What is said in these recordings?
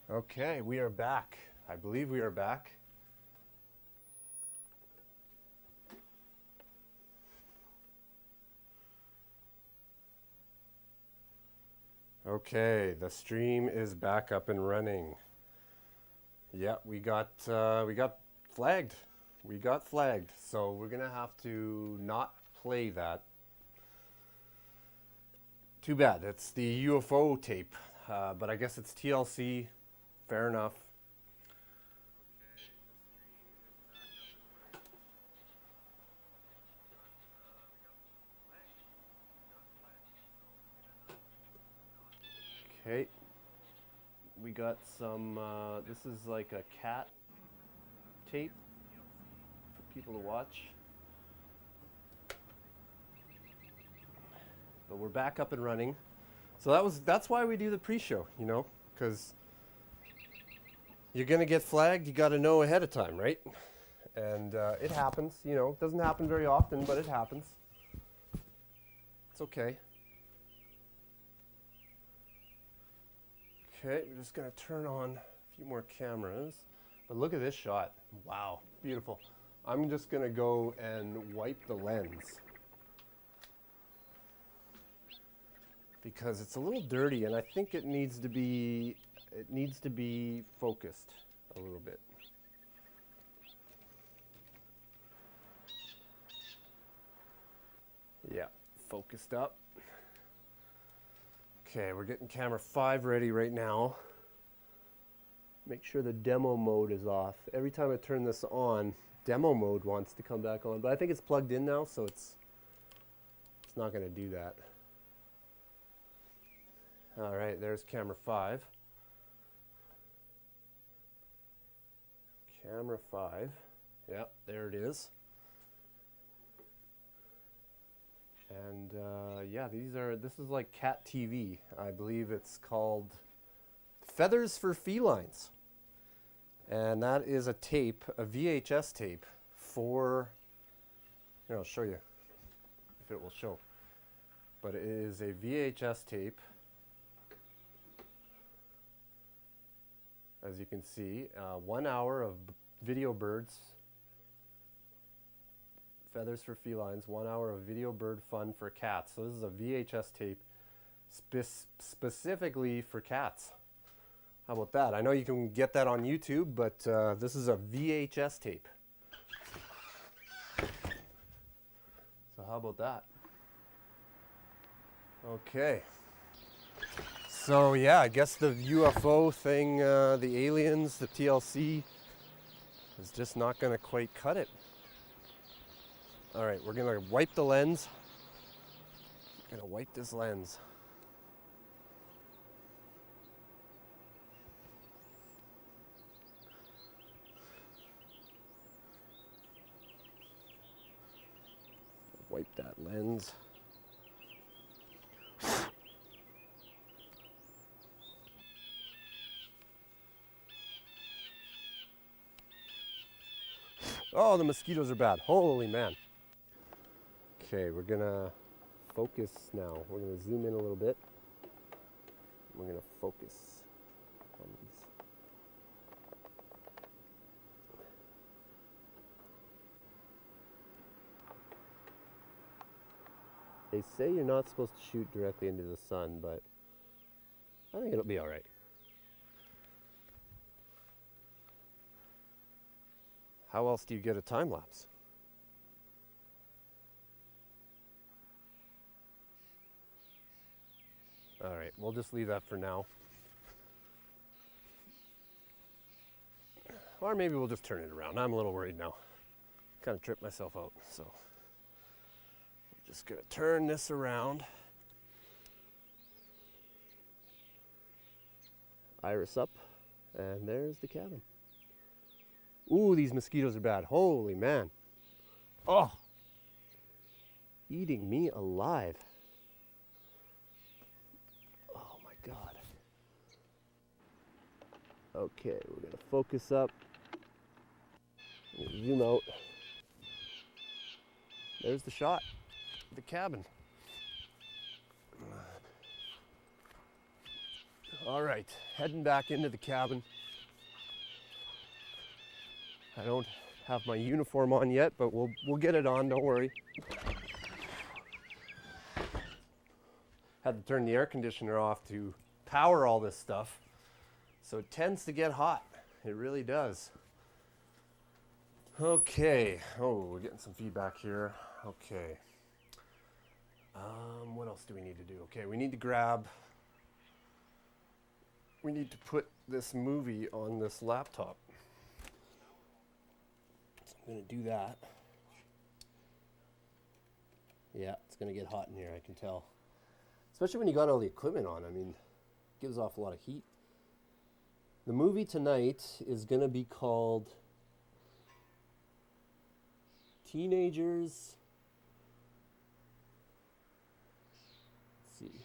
Okay, we are back. I believe we are back. Okay, the stream is back up and running. Yeah, we got flagged. We got flagged, so we're gonna have to not play that. Too bad. It's the UFO tape, but I guess it's TLC. Fair enough. Okay, we got some. This is like a cat tape for people to watch. But we're back up and running. So that's why we do the pre-show, because you're gonna get flagged. You got to know ahead of time, right? And it happens. It doesn't happen very often, but it happens. It's okay. Okay, we're just gonna turn on a few more cameras. But look at this shot. Wow, beautiful. I'm just gonna go and wipe the lens because it's a little dirty, and I think it needs to be focused a little bit. Yeah, focused up. Okay, we're getting camera 5 ready right now. Make sure the demo mode is off. Every time I turn this on, demo mode wants to come back on, but I think it's plugged in now, so it's not going to do that. All right, there's camera 5. Camera 5. Yeah, there it is. And yeah, this is like cat TV. I believe it's called Feathers for Felines. And that is a tape, a VHS tape for, here, I'll show you if it will show. But it is a VHS tape, as you can see, 1 hour of video birds, Feathers for Felines, 1 hour of video bird fun for cats. So this is a VHS tape specifically for cats. How about that? I know you can get that on YouTube, but this is a VHS tape. So how about that? Okay. So yeah, I guess the UFO thing, the aliens, the TLC, is just not going to quite cut it. All right, we're going to wipe the lens. Going to wipe this lens. Wipe that lens. Oh, the mosquitoes are bad. Holy man. Okay, we're gonna focus now. We're gonna zoom in a little bit. We're gonna focus on these. They say you're not supposed to shoot directly into the sun, but I think it'll be all right. How else do you get a time lapse? All right, we'll just leave that for now. Or maybe we'll just turn it around. I'm a little worried now. Kind of tripped myself out, so we're just gonna turn this around. Iris up, and there's the cabin. Ooh, these mosquitoes are bad. Holy man. Oh, eating me alive. Oh my God. Okay, we're gonna focus up. Zoom out. There's the shot, the cabin. All right, heading back into the cabin. I don't have my uniform on yet, but we'll get it on, don't worry. Had to turn the air conditioner off to power all this stuff. So it tends to get hot. It really does. Okay. Oh, we're getting some feedback here. Okay. What else do we need to do? Okay, we need to put this movie on this laptop. So I'm going to do that. Yeah, it's going to get hot in here, I can tell. Especially when you got all the equipment on. I mean, it gives off a lot of heat. The movie tonight is going to be called Teenagers. Let's see.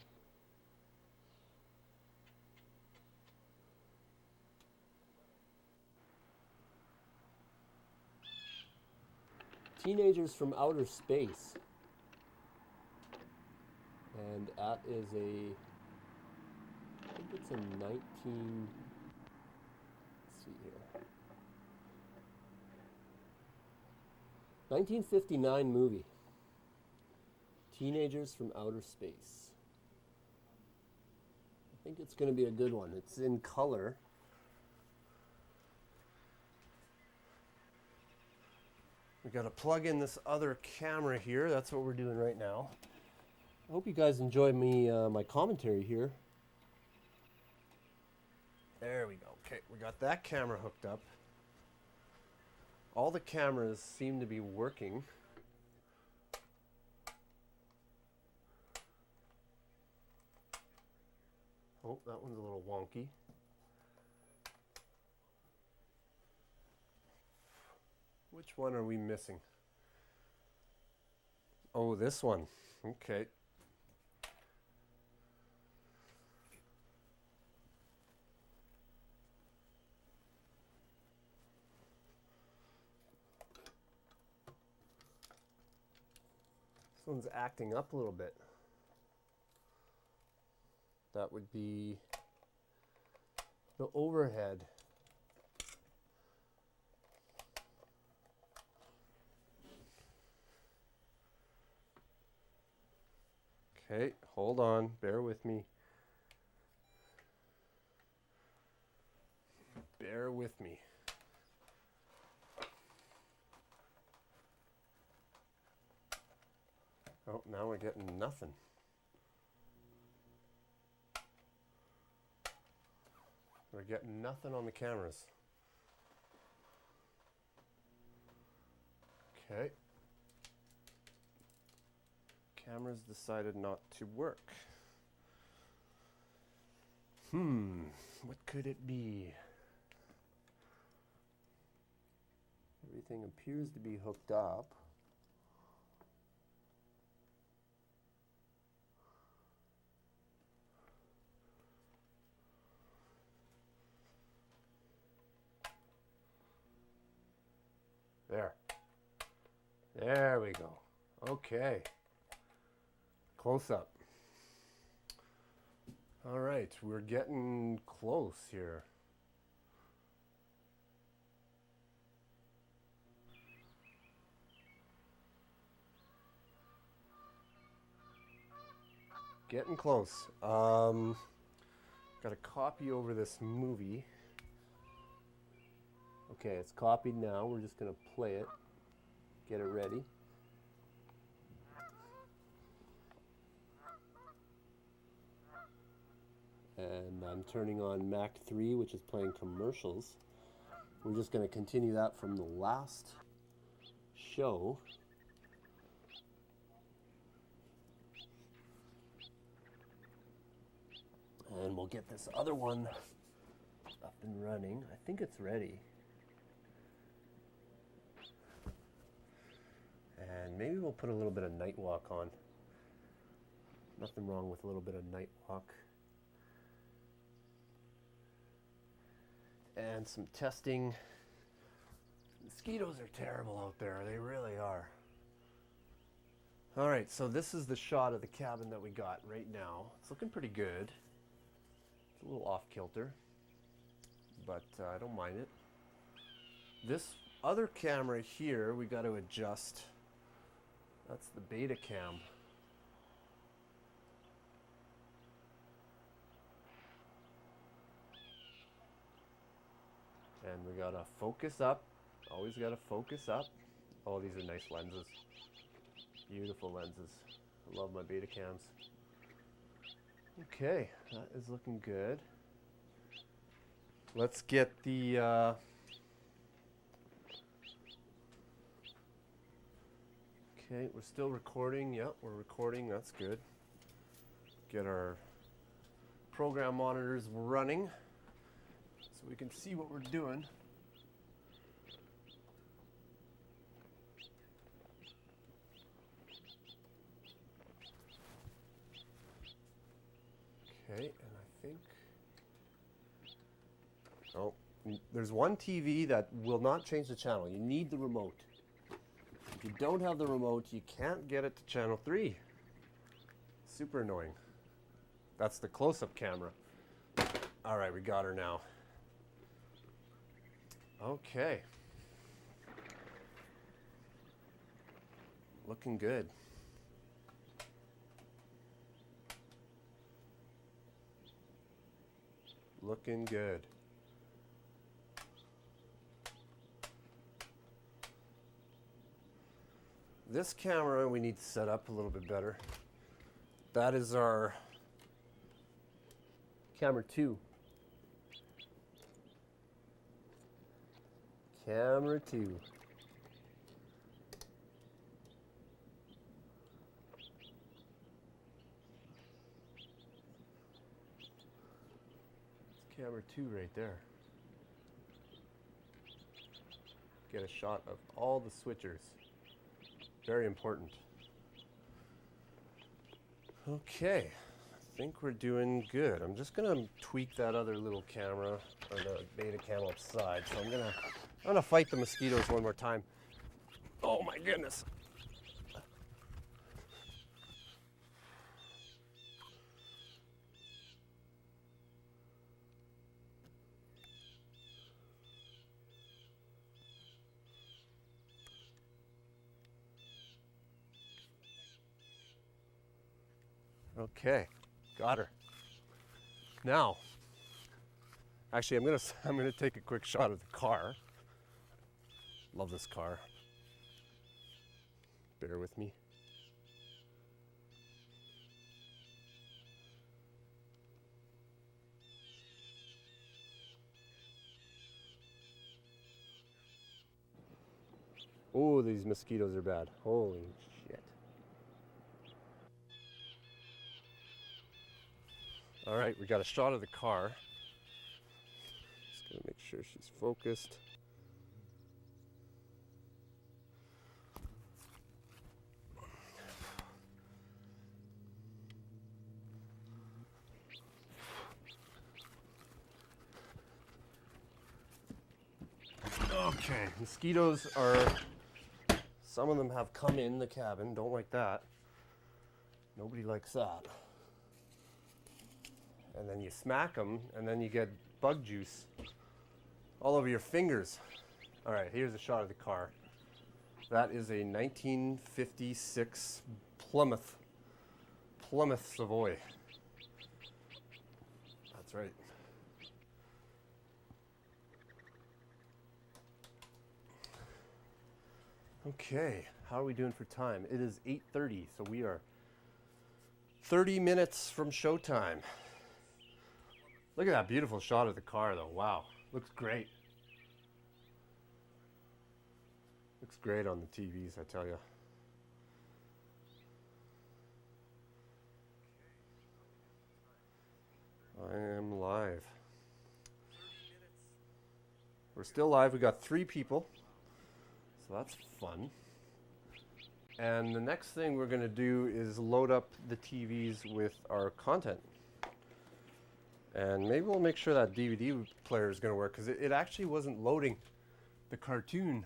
Teenagers from Outer Space. And that is I think it's a 1959 movie. Teenagers from Outer Space. I think it's going to be a good one. It's in color. We got to plug in this other camera here. That's what we're doing right now. I hope you guys enjoy my commentary here. There we go. Okay, we got that camera hooked up. All the cameras seem to be working. Oh, that one's a little wonky. Which one are we missing? Oh, this one. Okay. This one's acting up a little bit. That would be the overhead. Okay, hold on, bear with me. Bear with me. Oh, now we're getting nothing. We're getting nothing on the cameras. Okay. Cameras decided not to work. What could it be? Everything appears to be hooked up. There we go. Okay. Close up. All right, we're getting close here. Getting close. Got a copy over this movie. Okay, it's copied now. We're just going to play it. Get it ready. And I'm turning on Mac 3, which is playing commercials. We're just going to continue that from the last show. And we'll get this other one up and running. I think it's ready. And maybe we'll put a little bit of Night Walk on. Nothing wrong with a little bit of Night Walk. And some testing. Mosquitoes are terrible out there. They really are. All right, so this is the shot of the cabin that we got right now. It's looking pretty good. It's a little off kilter, but I don't mind it. This other camera here, we got to adjust. That's the beta cam. And we got to focus up. Always got to focus up. Oh, these are nice lenses. Beautiful lenses. I love my beta cams. Okay, that is looking good. Let's get the okay, we're still recording. Yep, we're recording. That's good. Get our program monitors running so we can see what we're doing. Okay, and I think, oh, there's one TV that will not change the channel. You need the remote. If you don't have the remote, you can't get it to channel 3. Super annoying. That's the close-up camera. All right, we got her now. Okay. Looking good. Looking good. This camera we need to set up a little bit better. That is our camera 2. Camera 2. Camera 2 right there. Get a shot of all the switchers. Very important. Okay, I think we're doing good. I'm just gonna tweak that other little camera, or the beta cam upside. So I'm gonna fight the mosquitoes one more time. Oh my goodness. Okay, got her. Now, actually, I'm gonna take a quick shot of the car. Love this car. Bear with me. Oh, these mosquitoes are bad. Holy shit. All right, we got a shot of the car. Just gonna make sure she's focused. Okay, mosquitoes are, some of them have come in the cabin. Don't like that. Nobody likes that. And then you smack them, and then you get bug juice all over your fingers. All right, here's a shot of the car. That is a 1956 Plymouth Savoy. That's right. Okay, how are we doing for time? It is 8:30, so we are 30 minutes from showtime. Look at that beautiful shot of the car, though. Wow, looks great. Looks great on the TVs, I tell you. I am live. We're still live. We got 3 people, so that's fun. And the next thing we're going to do is load up the TVs with our content. And maybe we'll make sure that DVD player is going to work, because it actually wasn't loading the cartoon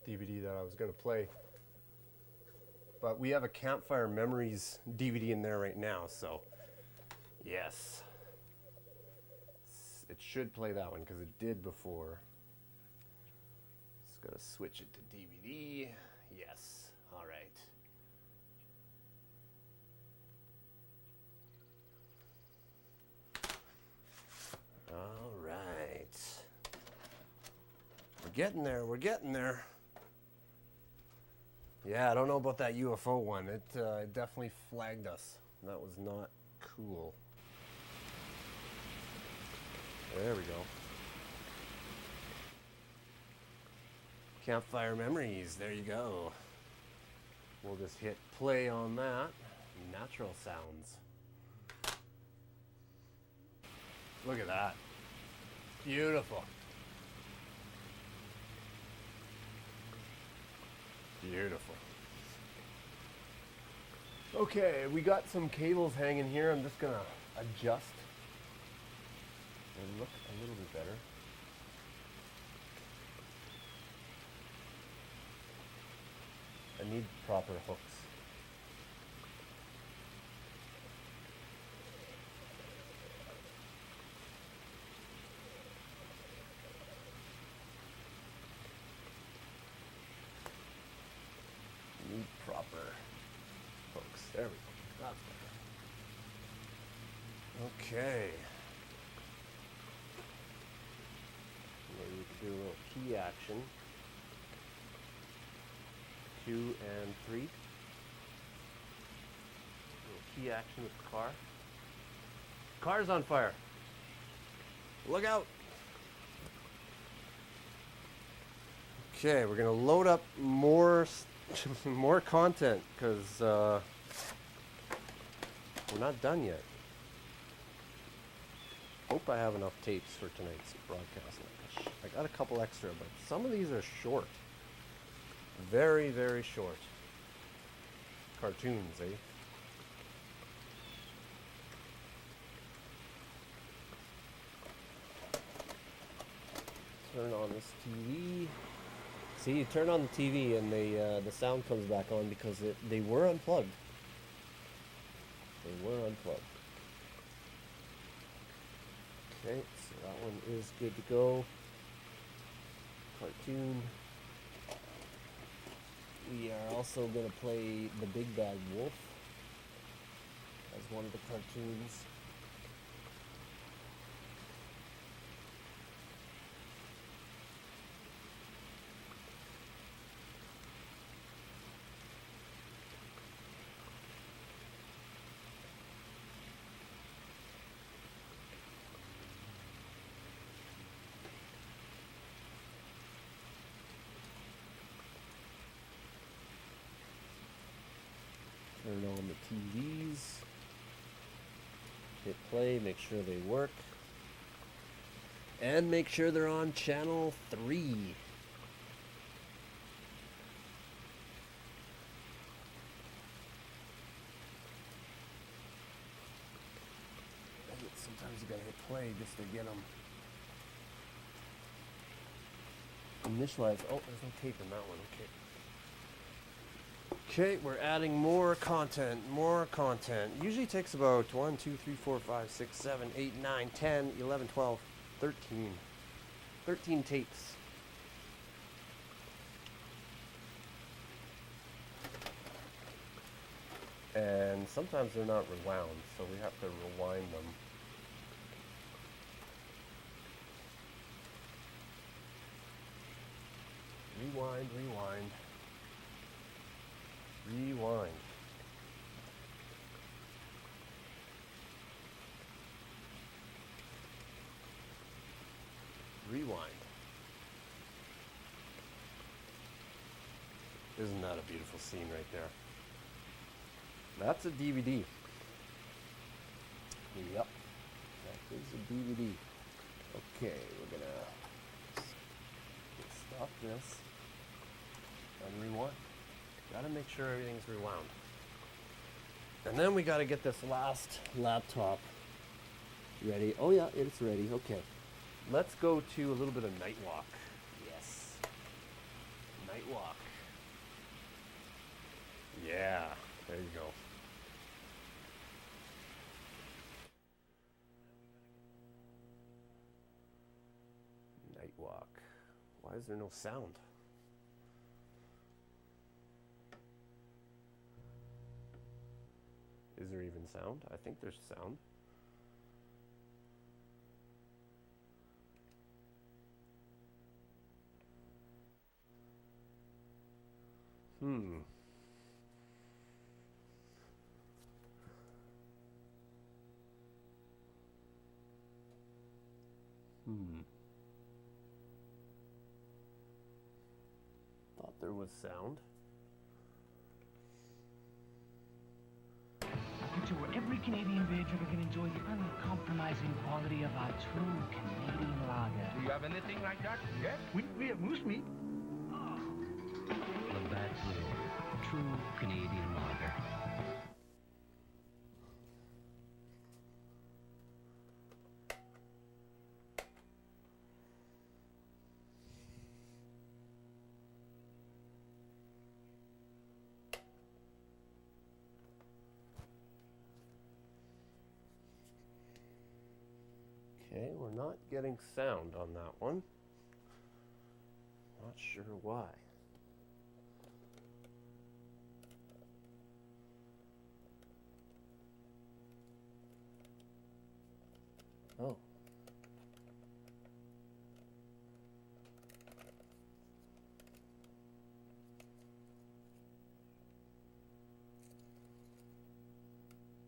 DVD that I was going to play. But we have a Campfire Memories DVD in there right now, so Yes. It should play that one because it did before. Just gotta switch it to DVD. Yes. All right. All right. We're getting there. We're getting there. Yeah, I don't know about that UFO one. It definitely flagged us. That was not cool. There we go. Campfire memories. There you go. We'll just hit play on that. Natural sounds. Look at that. Beautiful. Beautiful. Okay, we got some cables hanging here. I'm just gonna adjust and look a little bit better. I need proper hooks. Need proper hooks. There we go. That's better. Okay. Maybe we could do a little key action. 2 and 3. Little key action with the car. Car's on fire. Look out. Okay, we're gonna load up more more content because we're not done yet. Hope I have enough tapes for tonight's broadcast. I got a couple extra, but some of these are short. Very, very short. Cartoons, eh? Turn on this TV. See, you turn on the TV and the sound comes back on because they were unplugged. They were unplugged. Okay, so that one is good to go. Cartoon. We are also going to play The Big Bad Wolf as one of the cartoons. Turn on the TVs, hit play, make sure they work, and make sure they're on channel 3. Sometimes you gotta hit play just to get them initialized. Oh, there's no tape in that one, okay. Okay, we're adding more content, more content. Usually takes about 1, 2, 3, 4, 5, 6, 7, 8, 9, 10, 11, 12, 13. 13 tapes. And sometimes they're not rewound, so we have to rewind them. Rewind, rewind. Rewind. Rewind. Isn't that a beautiful scene right there? That's a DVD. Yep. That is a DVD. Okay, we're gonna stop this and rewind. Gotta make sure everything's rewound. And then we gotta get this last laptop ready. Oh yeah, it's ready. Okay. Let's go to a little bit of Night Walk. Yes. Night Walk. Yeah, there you go. Why is there no sound? Is there even sound? I think there's sound. Hmm. Thought there was sound. A picture where every Canadian beer drinker can enjoy the uncompromising quality of our true Canadian lager. Do you have anything like that? Yes? We have moose meat. The Bad Blue, true Canadian lager. Okay, we're not getting sound on that one. Not sure why. Oh.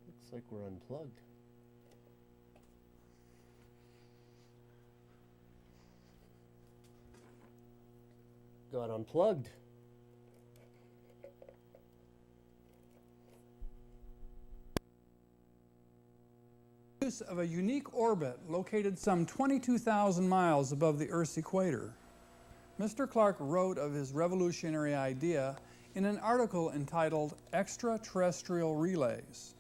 Looks like we're unplugged. Got unplugged. Use of a unique orbit located some 22,000 miles above the Earth's equator. Mr. Clark wrote of his revolutionary idea in an article entitled Extraterrestrial Relays.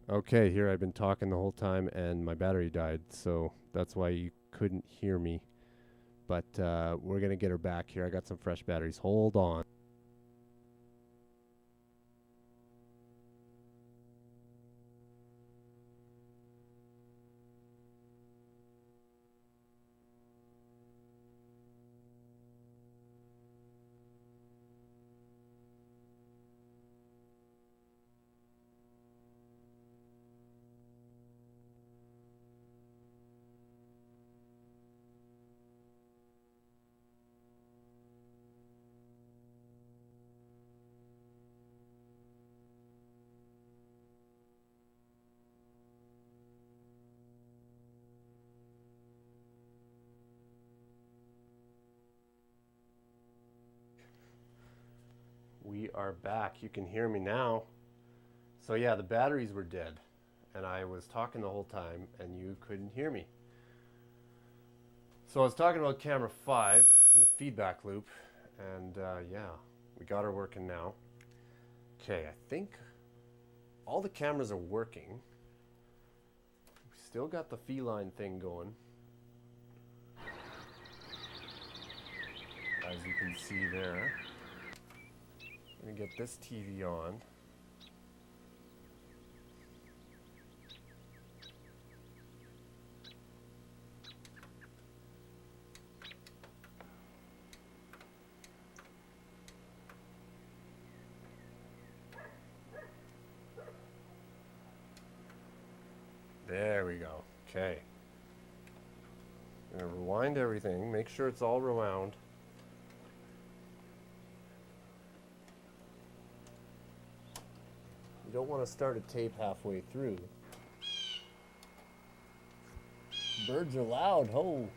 Okay, here I've been talking the whole time and my battery died, so that's why you couldn't hear me. But we're going to get her back here. I got some fresh batteries. Hold on. We are back. You can hear me now. So yeah, the batteries were dead and I was talking the whole time and you couldn't hear me. So I was talking about camera 5 and the feedback loop, and yeah, we got her working now. Okay, I think all the cameras are working. We still got the feline thing going, as you can see there. I'm gonna get this TV on. There we go. Okay. I'm gonna rewind everything, make sure it's all rewound. You don't want to start a tape halfway through. Birds are loud, ho!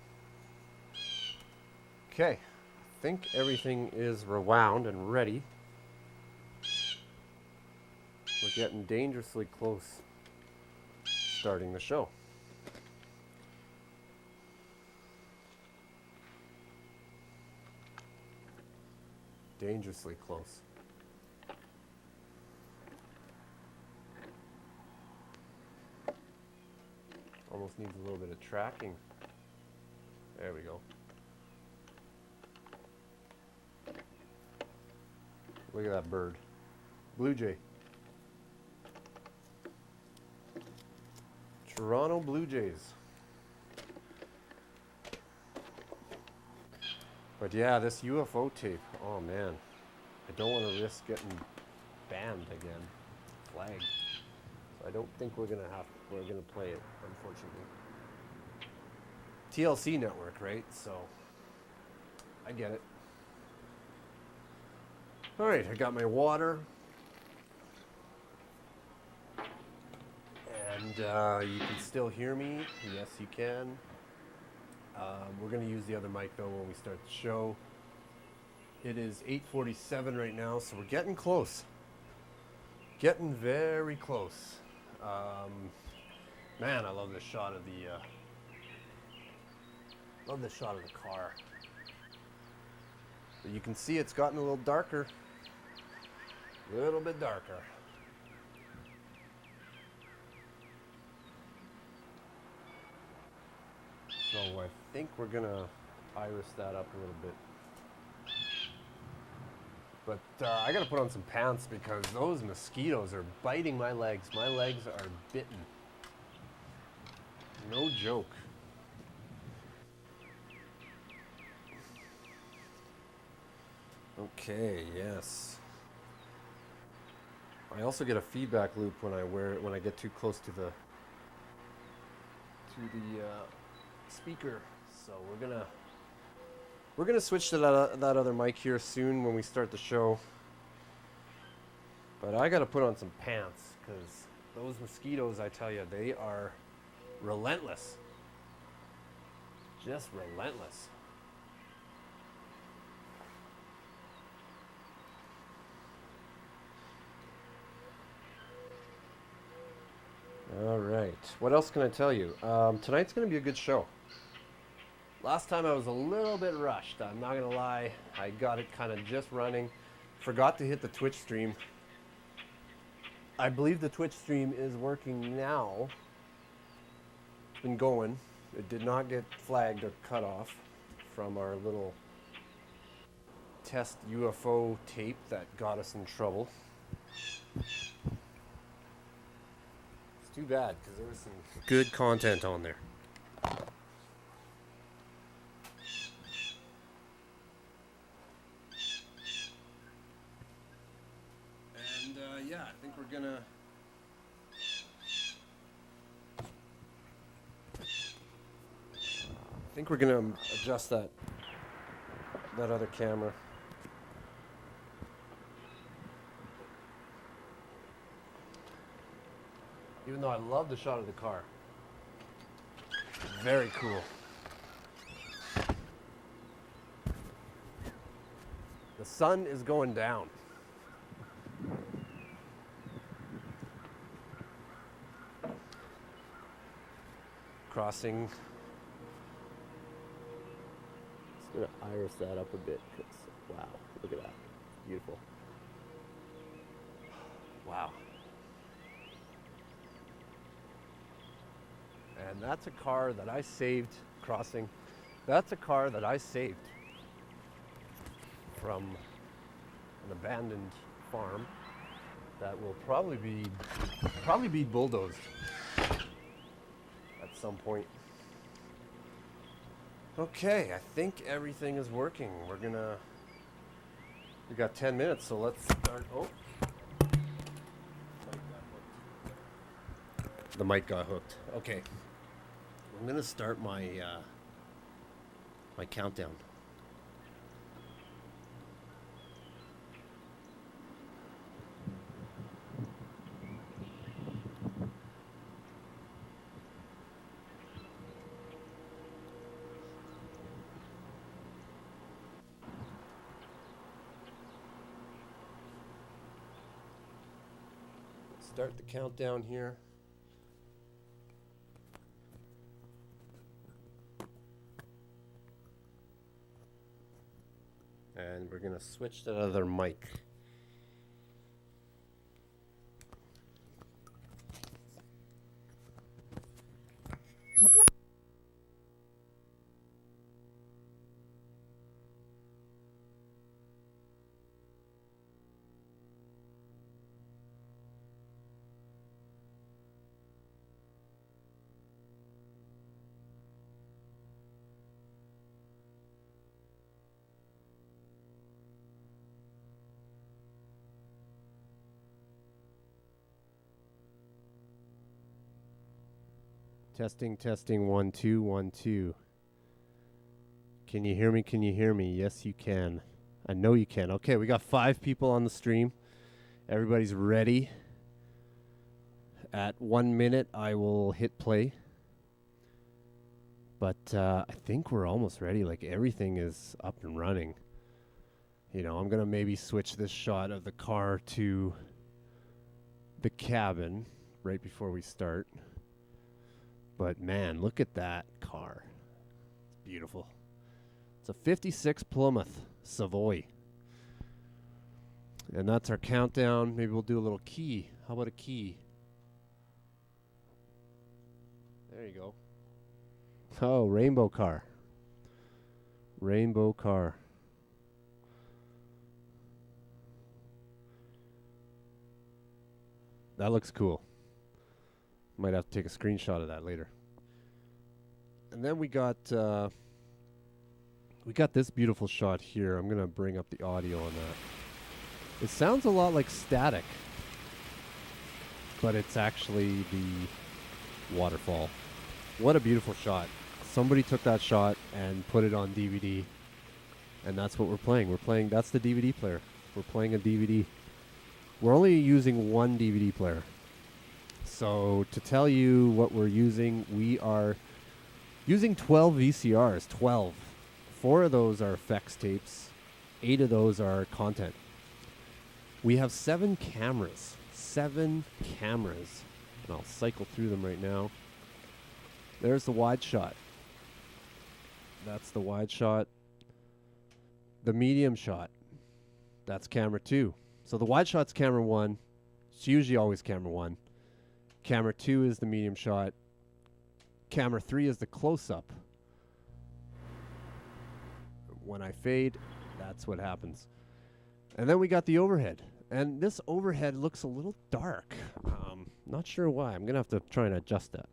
Okay, I think everything is rewound and ready. We're getting dangerously close starting the show. Dangerously close. Almost needs a little bit of tracking. There we go. Look at that bird. Blue jay. Toronto Blue Jays. But yeah, this UFO tape, oh man. I don't want to risk getting banned again. Flagged. So I don't think we're gonna play it, unfortunately. TLC network, right? So I get it. Alright, I got my water. And you can still hear me. Yes, you can. We're going to use the other mic, though, when we start the show. It is 8:47 right now, so we're getting close. Getting very close. Man, I love this shot of the car. But you can see it's gotten a little darker. A little bit darker. So I think we're gonna iris that up a little bit. But I gotta put on some pants because those mosquitoes are biting my legs. My legs are bitten. No joke. Okay, yes. I also get a feedback loop when I get too close to the speaker, so we're gonna switch to that other mic here soon when we start the show. But I gotta put on some pants because those mosquitoes, I tell you, they are relentless. Just relentless. All right. What else can I tell you? Tonight's going to be a good show. Last time I was a little bit rushed. I'm not going to lie. I got it kind of just running. Forgot to hit the Twitch stream. I believe the Twitch stream is working now. It's been going. It did not get flagged or cut off from our little test UFO tape that got us in trouble. It's too bad because there was some good content on there. And yeah, I think we're gonna adjust that other camera. Even though I love the shot of the car. Very cool. The sun is going down. Crossing. Just gonna iris that up a bit because wow, look at that. Beautiful. Wow. And that's a car that I saved crossing. That's a car that I saved from an abandoned farm that will probably be bulldozed at some point. Okay, I think everything is working. We got 10 minutes, so let's start. Oh. The mic got hooked. Okay. I'm gonna start my my countdown. Start the countdown here. And we're gonna switch to the other mic. Testing, testing, 1 2 1 2. Can you hear me? Can you hear me? Yes, you can. I know you can. Okay, we got 5 people on the stream. Everybody's ready. At 1 minute, I will hit play. But I think we're almost ready. Like everything is up and running. You know, I'm gonna maybe switch this shot of the car to the cabin right before we start. But man, look at that car. It's beautiful. It's a 56 Plymouth Savoy. And that's our countdown. Maybe we'll do a little key. How about a key? There you go. Oh, rainbow car. Rainbow car. That looks cool. Might have to take a screenshot of that later. And then we got this beautiful shot here. I'm gonna bring up the audio on that. It sounds a lot like static, but it's actually the waterfall. What a beautiful shot. Somebody took that shot and put it on DVD, and that's what we're playing. That's the DVD player. We're playing a DVD. We're only using one DVD player. So to tell you what we're using, we are using 12 VCRs, 12. 4 of those are effects tapes. 8 of those are content. We have 7 cameras. 7 cameras. And I'll cycle through them right now. There's the wide shot. That's the wide shot. The medium shot. That's camera 2. So the wide shot's camera 1. It's usually always camera 1. Camera 2 is the medium shot. Camera 3 is the close-up. When I fade, that's what happens. And then we got the overhead. And this overhead looks a little dark. Not sure why. I'm going to have to try and adjust that.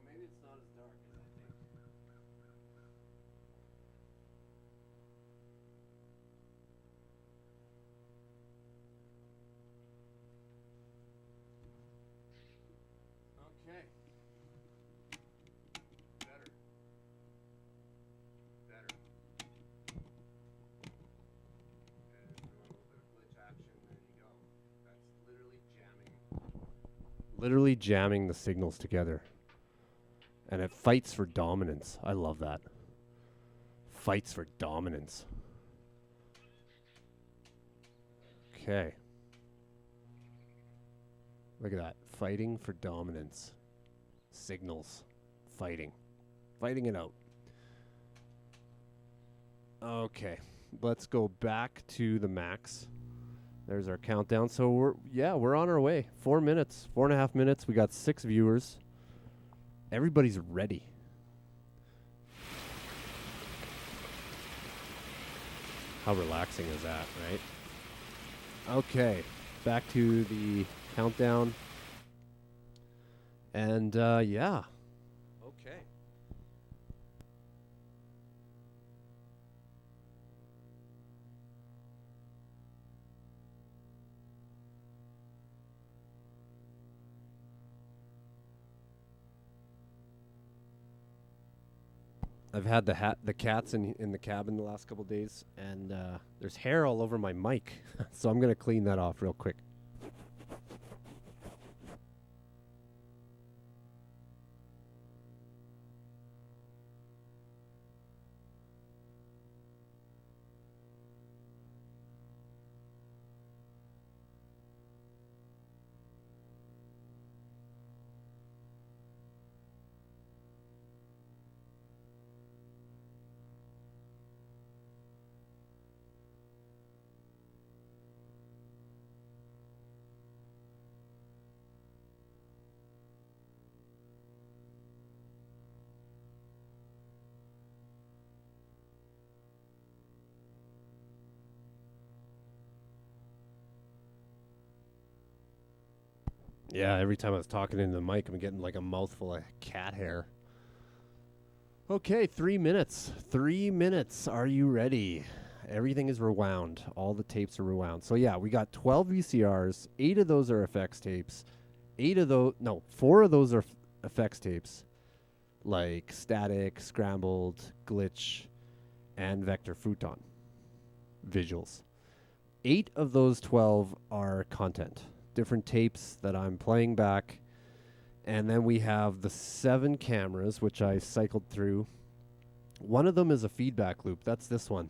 Maybe it's not as dark as I think. Okay. Better. Better. And if you want a little bit of glitch action, there you go. That's literally jamming. Literally jamming the signals together. And it fights for dominance. I love that. Fights for dominance. Okay. Look at that. Fighting for dominance. Signals. Fighting. Fighting it out. Okay. Let's go back to the max. There's our countdown. So we're on our way. 4 minutes. 4.5 minutes. We got 6 viewers. Everybody's ready. How relaxing is that, right? Okay, back to the countdown. And yeah. Okay. I've had the cats in the cabin the last couple days, and there's hair all over my mic, so I'm gonna clean that off real quick. Yeah, every time I was talking into the mic, I'm getting like a mouthful of cat hair. Okay, 3 minutes. 3 minutes. Are you ready? Everything is rewound. All the tapes are rewound. So yeah, we got 12 VCRs. 8 of those are effects tapes. 4 of those are effects tapes. Like static, scrambled, glitch, and vector futon visuals. 8 of those 12 are content. Different tapes that I'm playing back. And then we have the 7 cameras, which I cycled through. One of them is a feedback loop. That's this one.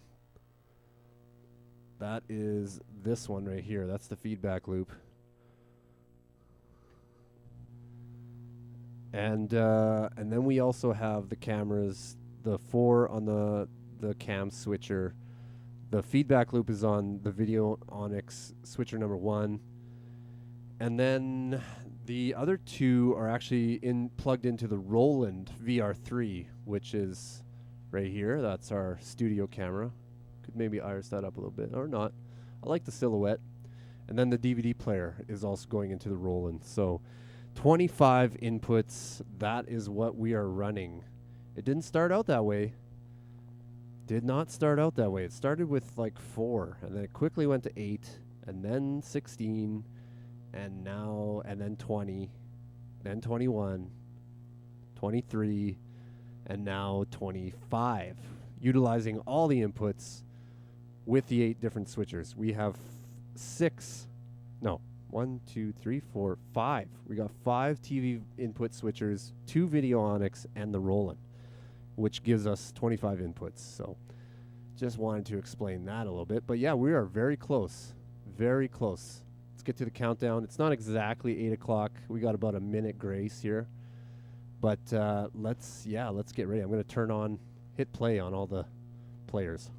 That is this one right here. That's the feedback loop. And then we also have the cameras, the 4 on the cam switcher, The feedback loop is on the Video Onyx switcher number 1. And then the other 2 are actually plugged into the Roland VR3, which is right here. That's our studio camera. Could maybe iris that up a little bit, or not. I like the silhouette. And then the DVD player is also going into the Roland. So 25 inputs, that is what we are running. It didn't start out that way. Did not start out that way. It started with like 4, and then it quickly went to 8, and then 16, and then 20, then 21, 23, and now 25, utilizing all the inputs with the 8 different switchers. We have 5. We got 5 TV input switchers, 2 Video Onyx, and the Roland, which gives us 25 inputs. So just wanted to explain that a little bit. But yeah, we are very close. Very close. Let's get to the countdown. It's not exactly 8 o'clock. We got about a minute grace here. But let's get ready. I'm going to hit play on all the players.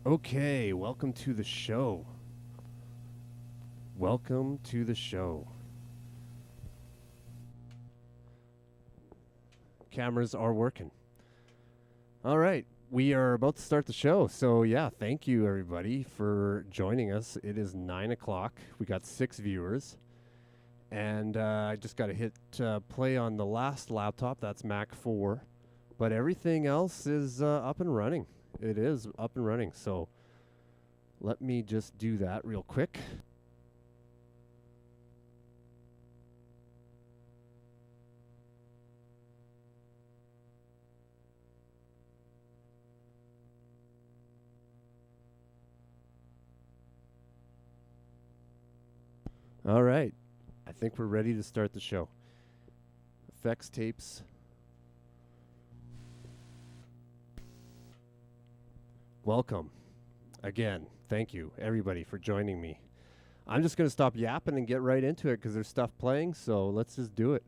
Okay, welcome to the show. Welcome to the show. Cameras are working. All right, we are about to start the show. So yeah, thank you everybody for joining us. It is 9 o'clock. We got 6 viewers. And I just got to hit play on the last laptop. That's Mac 4. But everything else is up and running. It is up and running. So let me just do that real quick. All right. I think we're ready to start the show. Effects tapes. Welcome. Again, thank you, everybody, for joining me. I'm just going to stop yapping and get right into it because there's stuff playing, so let's just do it.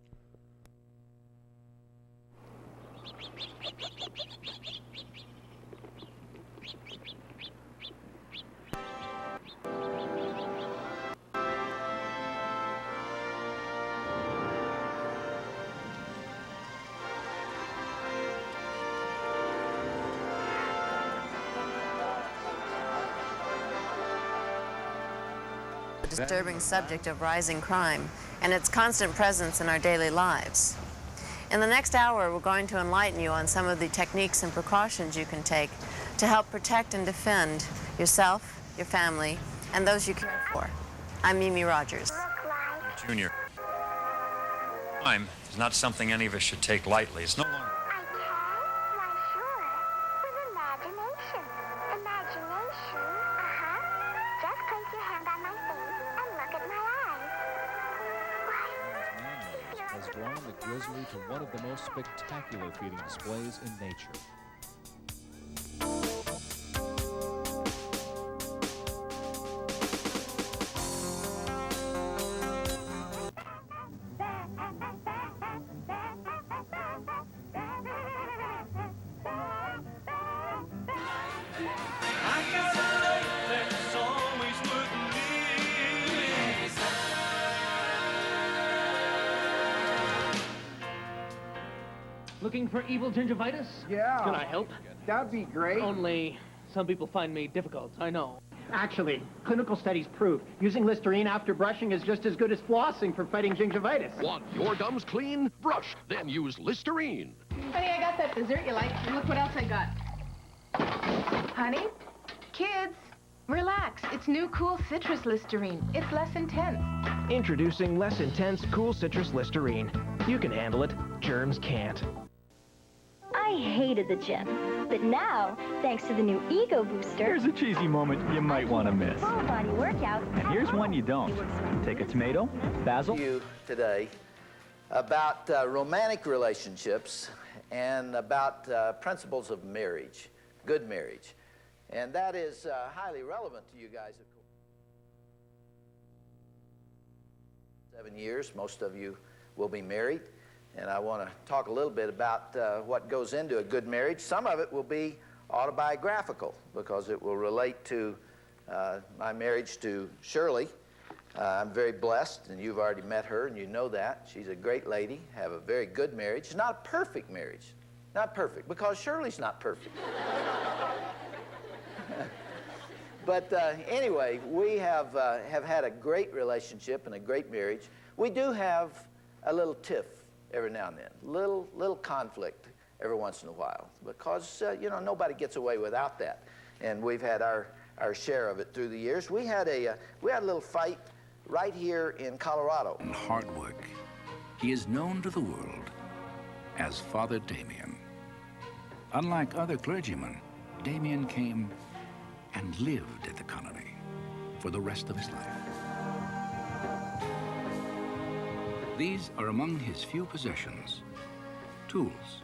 The disturbing subject of rising crime and its constant presence in our daily lives. In the next hour, we're going to enlighten you on some of the techniques and precautions you can take to help protect and defend yourself, your family, and those you care for. I'm Mimi Rogers. Junior, crime is not something any of us should take lightly. It's no longer... I can? Why, sure. With imagination. Imagination, Just place your hand on my face and look at my eyes. Why? Has drawn the grizzly to one of the most spectacular feeding displays in nature. Looking for evil gingivitis? Yeah. Can I help? That'd be great. Only some people find me difficult, I know. Actually, clinical studies prove using Listerine after brushing is just as good as flossing for fighting gingivitis. Want your gums clean? Brush, then use Listerine. Honey, I got that dessert you like, and look what else I got. Honey? Kids, relax. It's new Cool Citrus Listerine. It's less intense. Introducing less intense Cool Citrus Listerine. You can handle it. Germs can't. I hated the gym, but now, thanks to the new Ego Booster... Here's a cheesy moment you might want to miss. Full body workout. And here's one you don't. Take a tomato, basil... You today about romantic relationships and about principles of marriage, good marriage. And that is highly relevant to you guys, of course. 7 years, most of you will be married. And I want to talk a little bit about what goes into a good marriage. Some of it will be autobiographical because it will relate to my marriage to Shirley. I'm very blessed, and you've already met her, and you know that. She's a great lady, have a very good marriage. It's not a perfect marriage. Not perfect, because Shirley's not perfect. But anyway, we have had a great relationship and a great marriage. We do have a little tiff every now and then, little conflict every once in a while, because you know, nobody gets away without that, and we've had our share of it through the years. We had a little fight right here in Colorado. And hard work. He is known to the world as Father Damien. Unlike other clergymen, Damien came and lived at the colony for the rest of his life. These are among his few possessions, tools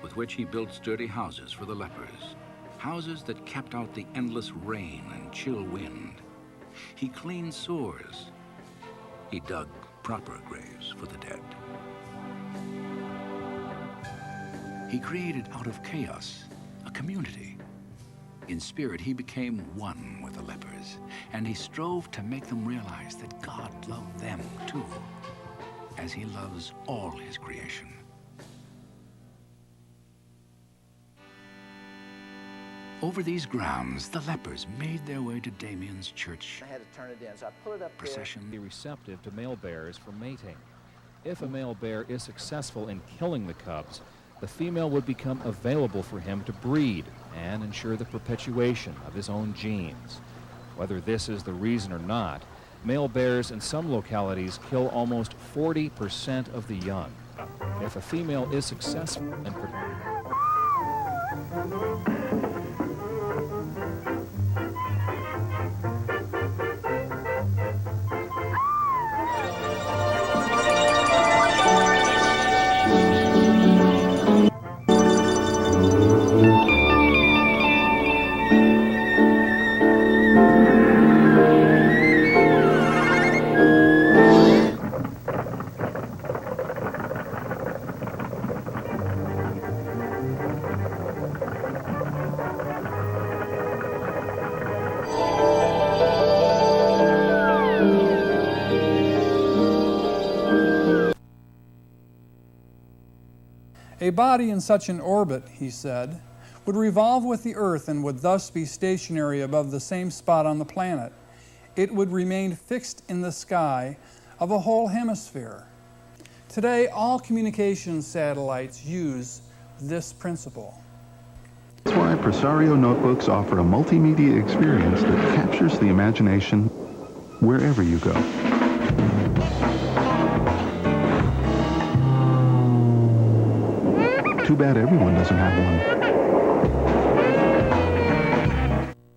with which he built sturdy houses for the lepers, houses that kept out the endless rain and chill wind. He cleaned sores. He dug proper graves for the dead. He created out of chaos a community. In spirit, he became one with the lepers, and he strove to make them realize that God loved them too, as he loves all his creation. Over these grounds, the lepers made their way to Damien's church. I had to turn it in, so I pull it up procession. Be receptive to male bears for mating. If a male bear is successful in killing the cubs, the female would become available for him to breed and ensure the perpetuation of his own genes. Whether this is the reason or not, male bears in some localities kill almost 40% of the young. If a female is successful in A body in such an orbit, he said, would revolve with the Earth and would thus be stationary above the same spot on the planet. It would remain fixed in the sky of a whole hemisphere. Today, all communication satellites use this principle. That's why Presario notebooks offer a multimedia experience that captures the imagination wherever you go. Too bad everyone doesn't have one.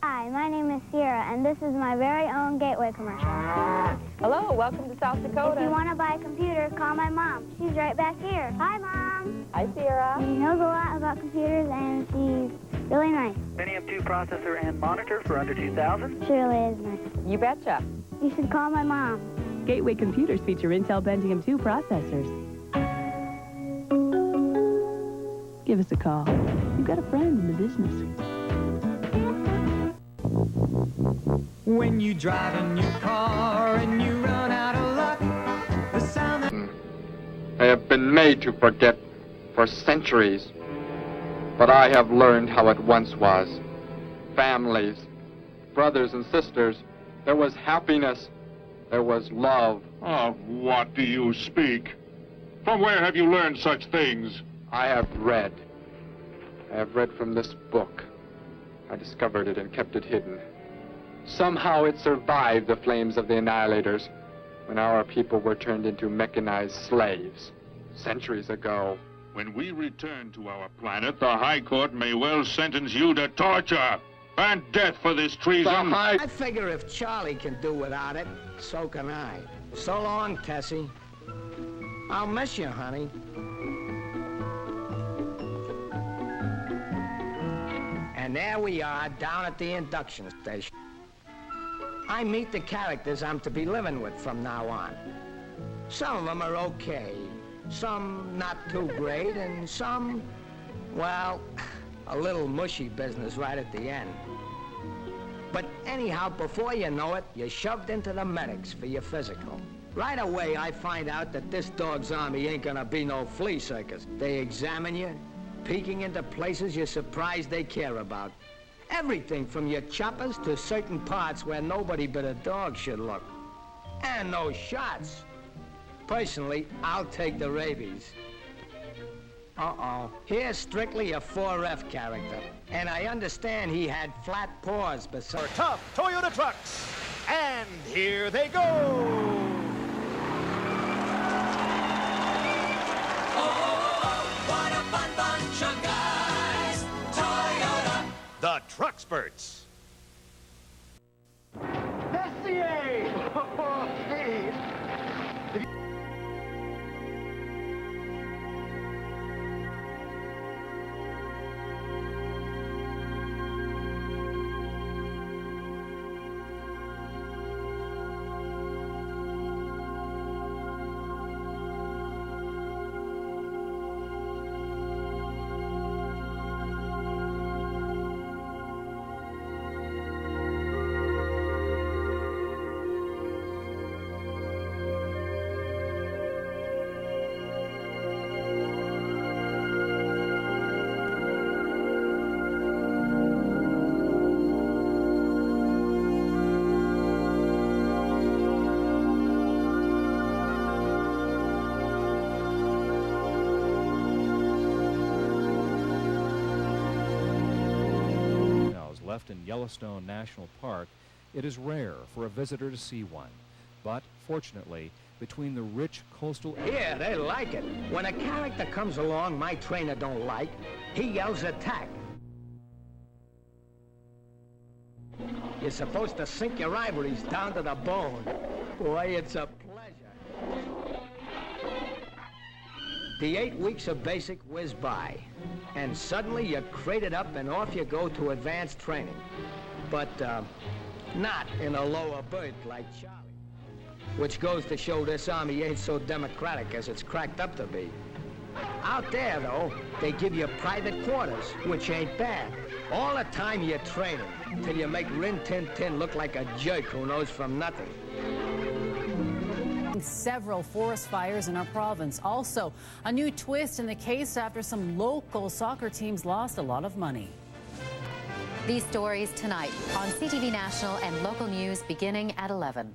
Hi, my name is Sierra, and this is my very own Gateway commercial. Hello, welcome to South Dakota. If you want to buy a computer, call my mom. She's right back here. Hi, Mom. Hi, Sierra. She knows a lot about computers, and she's really nice. Pentium 2 processor and monitor for under $2,000. She really is nice. You betcha. You should call my mom. Gateway computers feature Intel Pentium 2 processors. Give us a call. You've got a friend in the business. When you drive a new car and you run out of luck, the sound that... I have been made to forget. for centuries. But I have learned how it once was. Families, brothers and sisters, there was happiness, there was love. Of what do you speak? From where have you learned such things? I have read. I have read from this book. I discovered it and kept it hidden. Somehow it survived the flames of the Annihilators when our people were turned into mechanized slaves centuries ago. When we return to our planet, the High Court may well sentence you to torture and death for this treason. I figure if Charlie can do without it, so can I. So long, Tessie. I'll miss you, honey. And there we are, down at the induction station. I meet the characters I'm to be living with from now on. Some of them are okay, some not too great, and some, well, a little mushy business right at the end. But anyhow, before you know it, you're shoved into the medics for your physical. Right away, I find out that this dog's army ain't gonna be no flea circus. They examine you, peeking into places you're surprised they care about. Everything from your choppers to certain parts where nobody but a dog should look. And no shots. Personally, I'll take the rabies. Uh-oh. Here's strictly a 4F character. And I understand he had flat paws besides... Tough Toyota trucks. And here they go. What a fun bunch of guys. Toyota. The Truckspurts. SCA! Hey. Left in Yellowstone National Park, it is rare for a visitor to see one. But fortunately, between the rich coastal... Yeah, they like it. When a character comes along my trainer don't like, he yells attack. You're supposed to sink your ivories down to the bone. Boy, it's a pleasure. The 8 weeks of basic whiz by, and suddenly you're crated up and off you go to advanced training. But not in a lower berth like Charlie. Which goes to show this army ain't so democratic as it's cracked up to be. Out there, though, they give you private quarters, which ain't bad. All the time you're training, till you make Rin Tin Tin look like a jerk who knows from nothing. Several forest fires in our province. Also, a new twist in the case after some local soccer teams lost a lot of money. These stories tonight on CTV National and local news beginning at 11.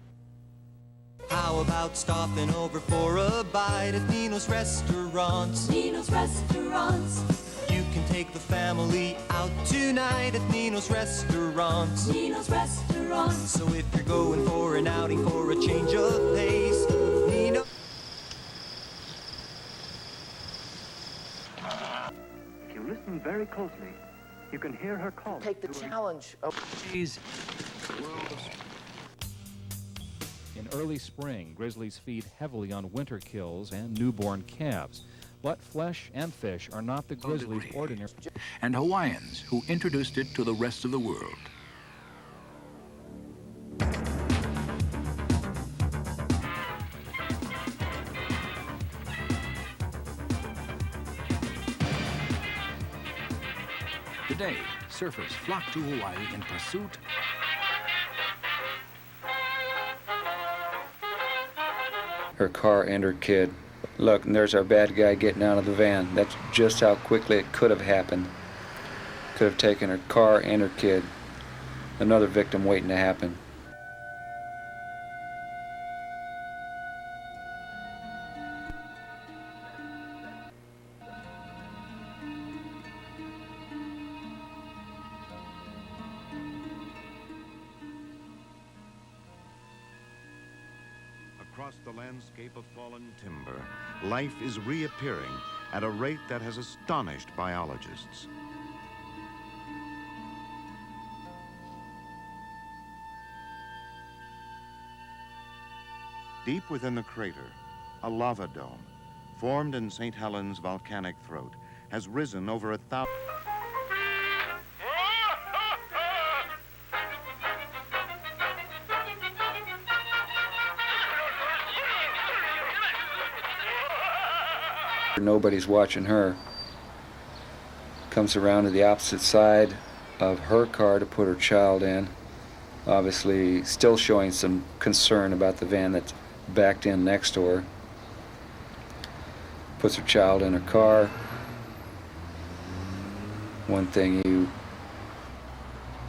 How about stopping over for a bite at Nino's Restaurants? Nino's Restaurants. You can take the family out tonight at Nino's Restaurants. Nino's Restaurants. So if you're going for an outing for a change of pace, Nino... If you listen very closely, you can hear her call. Take the challenge of... In early spring, grizzlies feed heavily on winter kills and newborn calves. But flesh and fish are not the grizzly's ordinary. And Hawaiians who introduced it to the rest of the world. Today, surfers flock to Hawaii in pursuit her car and her kid. Look, and there's our bad guy getting out of the van. That's just how quickly it could have happened. Could have taken her car and her kid. Another victim waiting to happen. Across the landscape of fallen timber, life is reappearing at a rate that has astonished biologists. Deep within the crater, a lava dome, formed in St. Helens volcanic throat, has risen over 1,000... Nobody's watching her. Comes around to the opposite side of her car to put her child in. Obviously still showing some concern about the van that's backed in next to her. Puts her child in her car. One thing you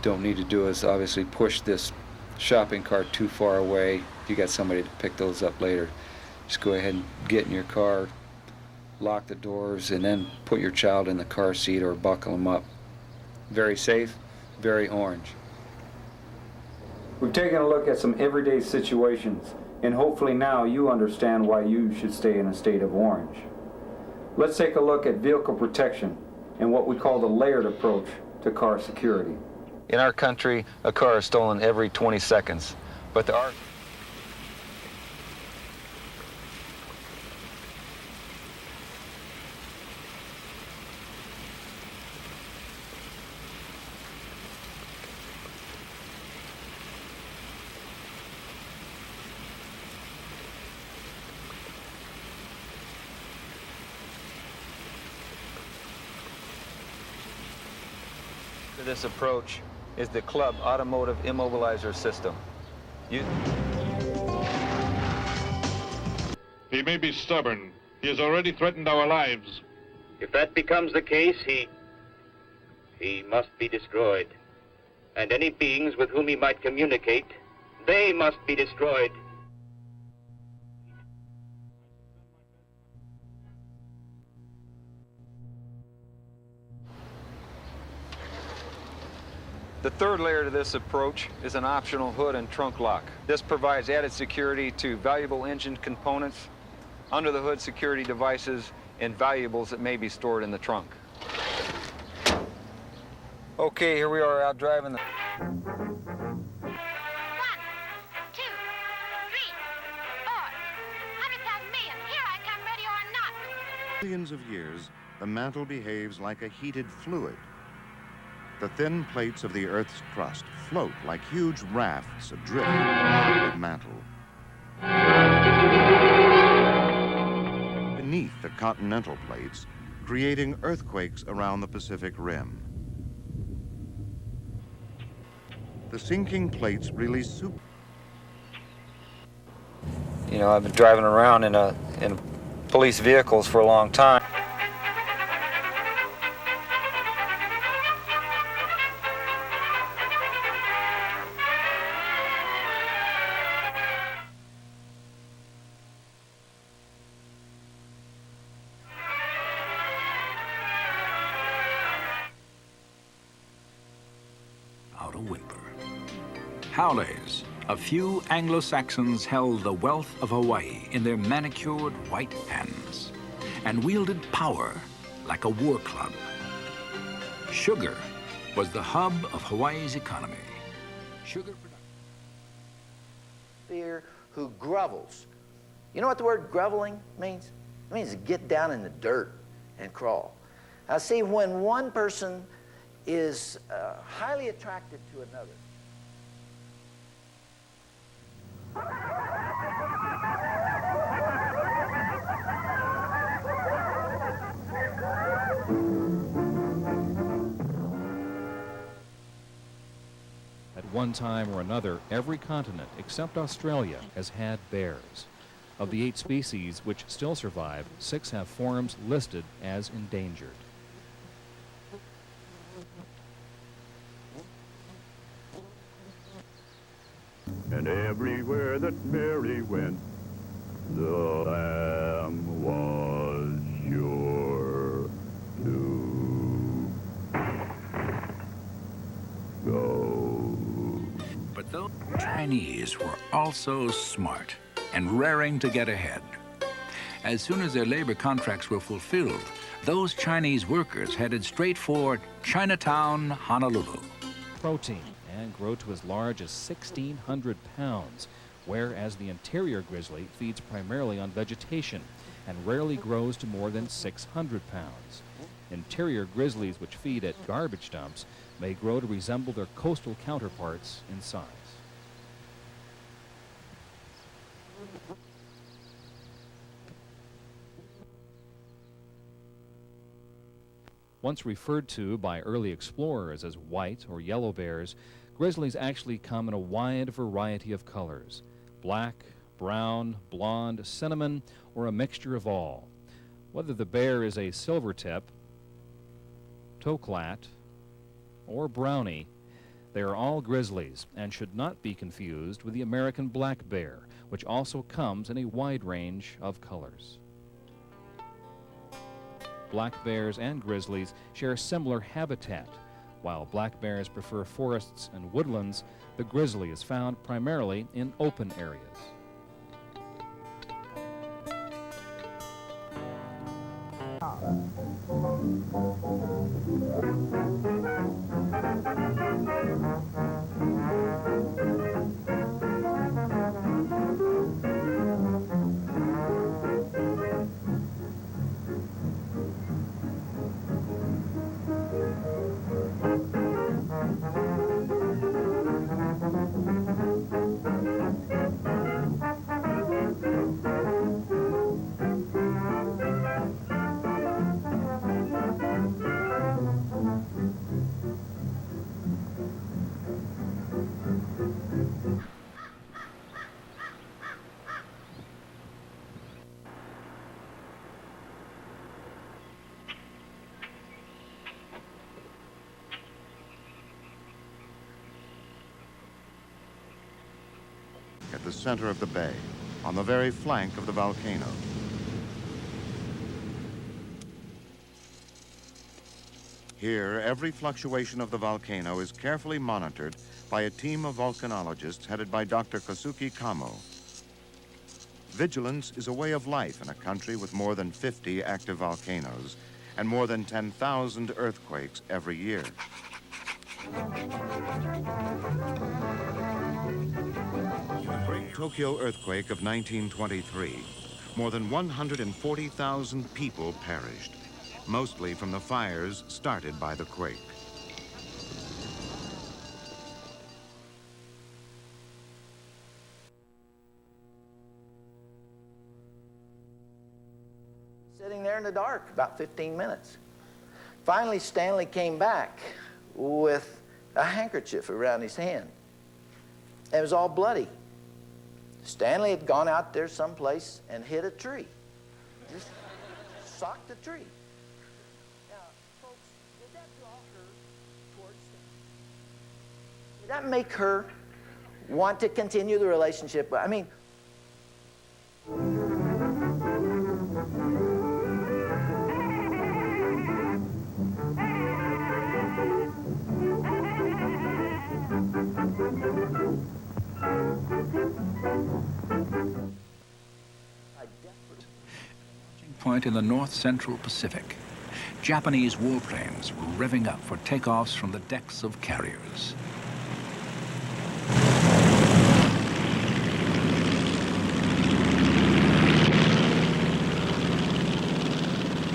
don't need to do is obviously push this shopping cart too far away. If you got somebody to pick those up later, just go ahead and get in your car, lock the doors, and then put your child in the car seat or buckle them up. Very safe, very orange. We've taken a look at some everyday situations, and hopefully now you understand why you should stay in a state of orange. Let's take a look at vehicle protection and what we call the layered approach to car security. In our country, a car is stolen every 20 seconds, but there are... This approach is the Club Automotive Immobilizer System. He may be stubborn. He has already threatened our lives. If that becomes the case, he must be destroyed. And any beings with whom he might communicate, they must be destroyed. The third layer to this approach is an optional hood and trunk lock. This provides added security to valuable engine components, under the hood security devices, and valuables that may be stored in the trunk. Okay, here we are out driving the... 1, 2, 3, 4, 100,000 million. Here I come, ready or not. Millions of years, the mantle behaves like a heated fluid. The thin plates of the Earth's crust float like huge rafts adrift on the mantle. Beneath the continental plates, creating earthquakes around the Pacific Rim. The sinking plates release super... You know, I've been driving around in police vehicles for a long time. Out a whimper. Howleys, a few Anglo-Saxons held the wealth of Hawaii in their manicured white hands and wielded power like a war club. Sugar was the hub of Hawaii's economy. Sugar production. Fear who grovels. You know what the word groveling means? It means to get down in the dirt and crawl. Now see, when one person is highly attracted to another, At one time or another, every continent except Australia has had bears. Of the 8 species which still survive, 6 have forms listed as endangered. And everywhere that Mary went, the lamb was sure to go. But those Chinese were also smart and raring to get ahead. As soon as their labor contracts were fulfilled, those Chinese workers headed straight for Chinatown, Honolulu. Protein and grow to as large as 1,600 pounds, whereas the interior grizzly feeds primarily on vegetation and rarely grows to more than 600 pounds. Interior grizzlies which feed at garbage dumps may grow to resemble their coastal counterparts in size. Once referred to by early explorers as white or yellow bears, grizzlies actually come in a wide variety of colors: black, brown, blonde, cinnamon, or a mixture of all. Whether the bear is a silvertip, toklat, or brownie, they are all grizzlies and should not be confused with the American black bear, which also comes in a wide range of colors. Black bears and grizzlies share similar habitat. While black bears prefer forests and woodlands, the grizzly is found primarily in open areas. At the center of the bay, on the very flank of the volcano. Here, every fluctuation of the volcano is carefully monitored by a team of volcanologists headed by Dr. Kosuke Kamo. Vigilance is a way of life in a country with more than 50 active volcanoes and more than 10,000 earthquakes every year. The Great Tokyo earthquake of 1923, more than 140,000 people perished, mostly from the fires started by the quake. Sitting there in the dark about 15 minutes. Finally, Stanley came back with a handkerchief around his hand. It was all bloody. Stanley had gone out there someplace and hit a tree. Just socked the tree. Now, folks, did that draw her towards Stanley? Did that make her want to continue the relationship? I mean, point in the north central Pacific. Japanese warplanes were revving up for takeoffs from the decks of carriers.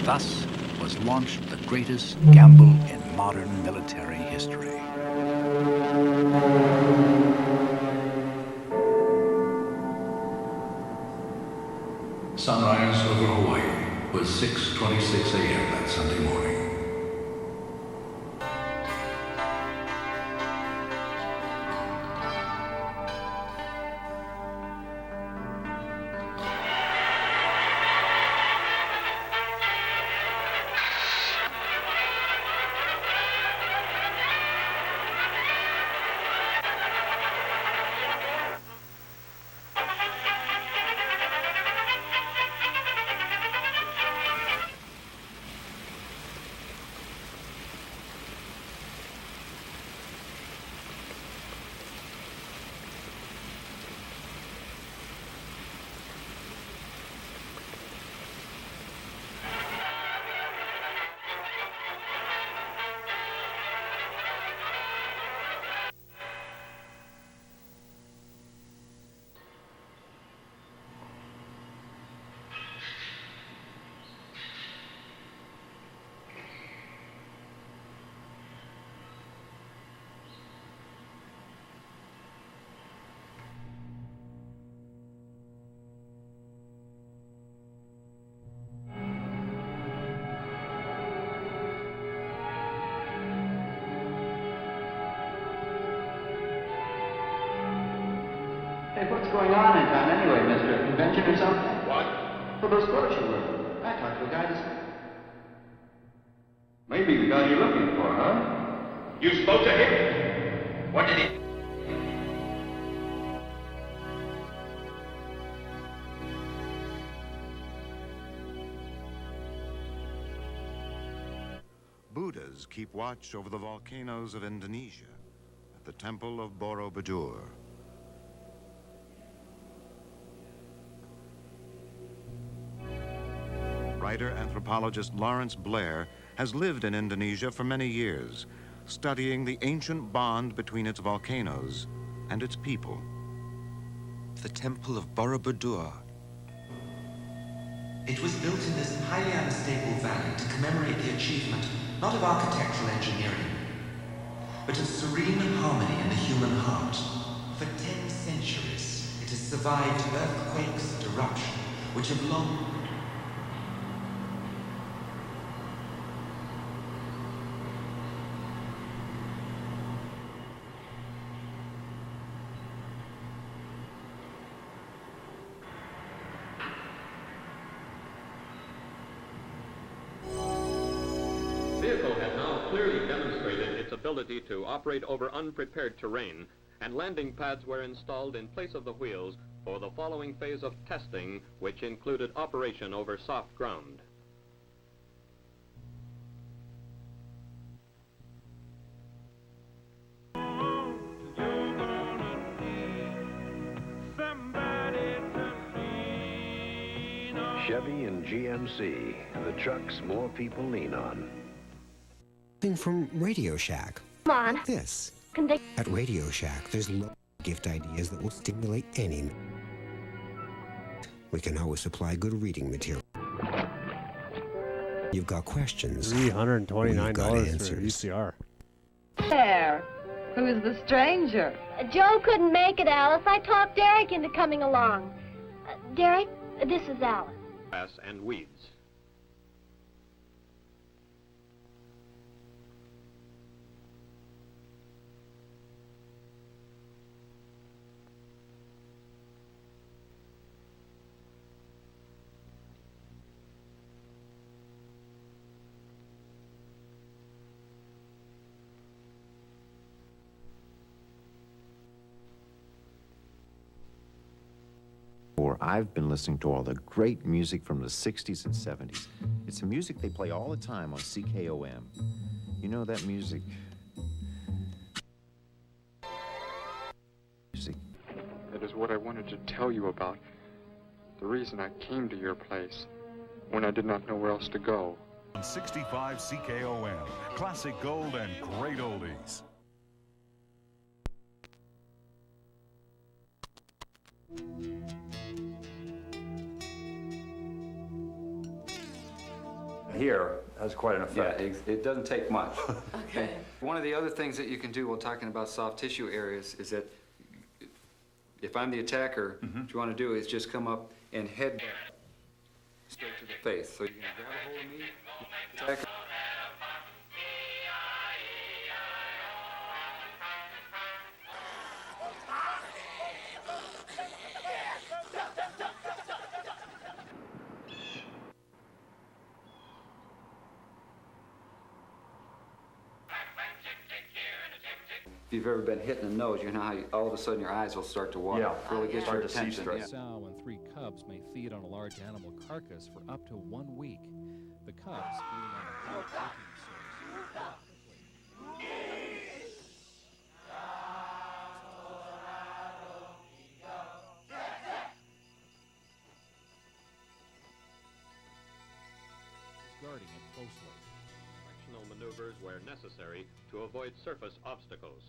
Thus was launched the greatest gamble in modern military history. Sunrise over Hawaii was 6:26 a.m. that Sunday morning. Hey, what's going on in town anyway, mister? Convention or something? What? For those clothes you were. I talked to a guy this... Maybe the guy you're looking for, huh? You spoke to him? What did he... Buddhas keep watch over the volcanoes of Indonesia at the Temple of Borobudur. Writer-anthropologist Lawrence Blair has lived in Indonesia for many years, studying the ancient bond between its volcanoes and its people. The Temple of Borobudur. It was built in this highly unstable valley to commemorate the achievement not of architectural engineering, but of serene harmony in the human heart. For 10 centuries, it has survived earthquakes and eruption, which have long... The vehicle had now clearly demonstrated its ability to operate over unprepared terrain, and landing pads were installed in place of the wheels for the following phase of testing, which included operation over soft ground. Chevy and GMC, the trucks more people lean on. From Radio Shack. Come on. This. Can they... At Radio Shack, there's lots of gift ideas that will stimulate any. We can always supply good reading material. You've got questions. $329 got for answers. ECR. There. Who's the stranger? Joe couldn't make it, Alice. I talked Derek into coming along. Derek, this is Alice. Grass and weeds. I've been listening to all the great music from the 60s and 70s. It's the music they play all the time on CKOM. You know that music? That is what I wanted to tell you about. The reason I came to your place when I did not know where else to go. On 65 CKOM, classic gold and great oldies. Here has quite an effect. Yeah, it doesn't take much. Okay. One of the other things that you can do while talking about soft tissue areas is that if I'm the attacker, what you want to do is just come up and head straight to the face. So you're going to grab a hold of me, attacker. If you've ever been hit in the nose, you know how all of a sudden your eyes will start to water. Yeah. Really gets your attention. A sow and 3 cubs may feed on a large animal carcass for up to 1 week. The cubs feeding on a high protein source. Guarding it closely. Directional maneuvers where necessary to avoid surface obstacles.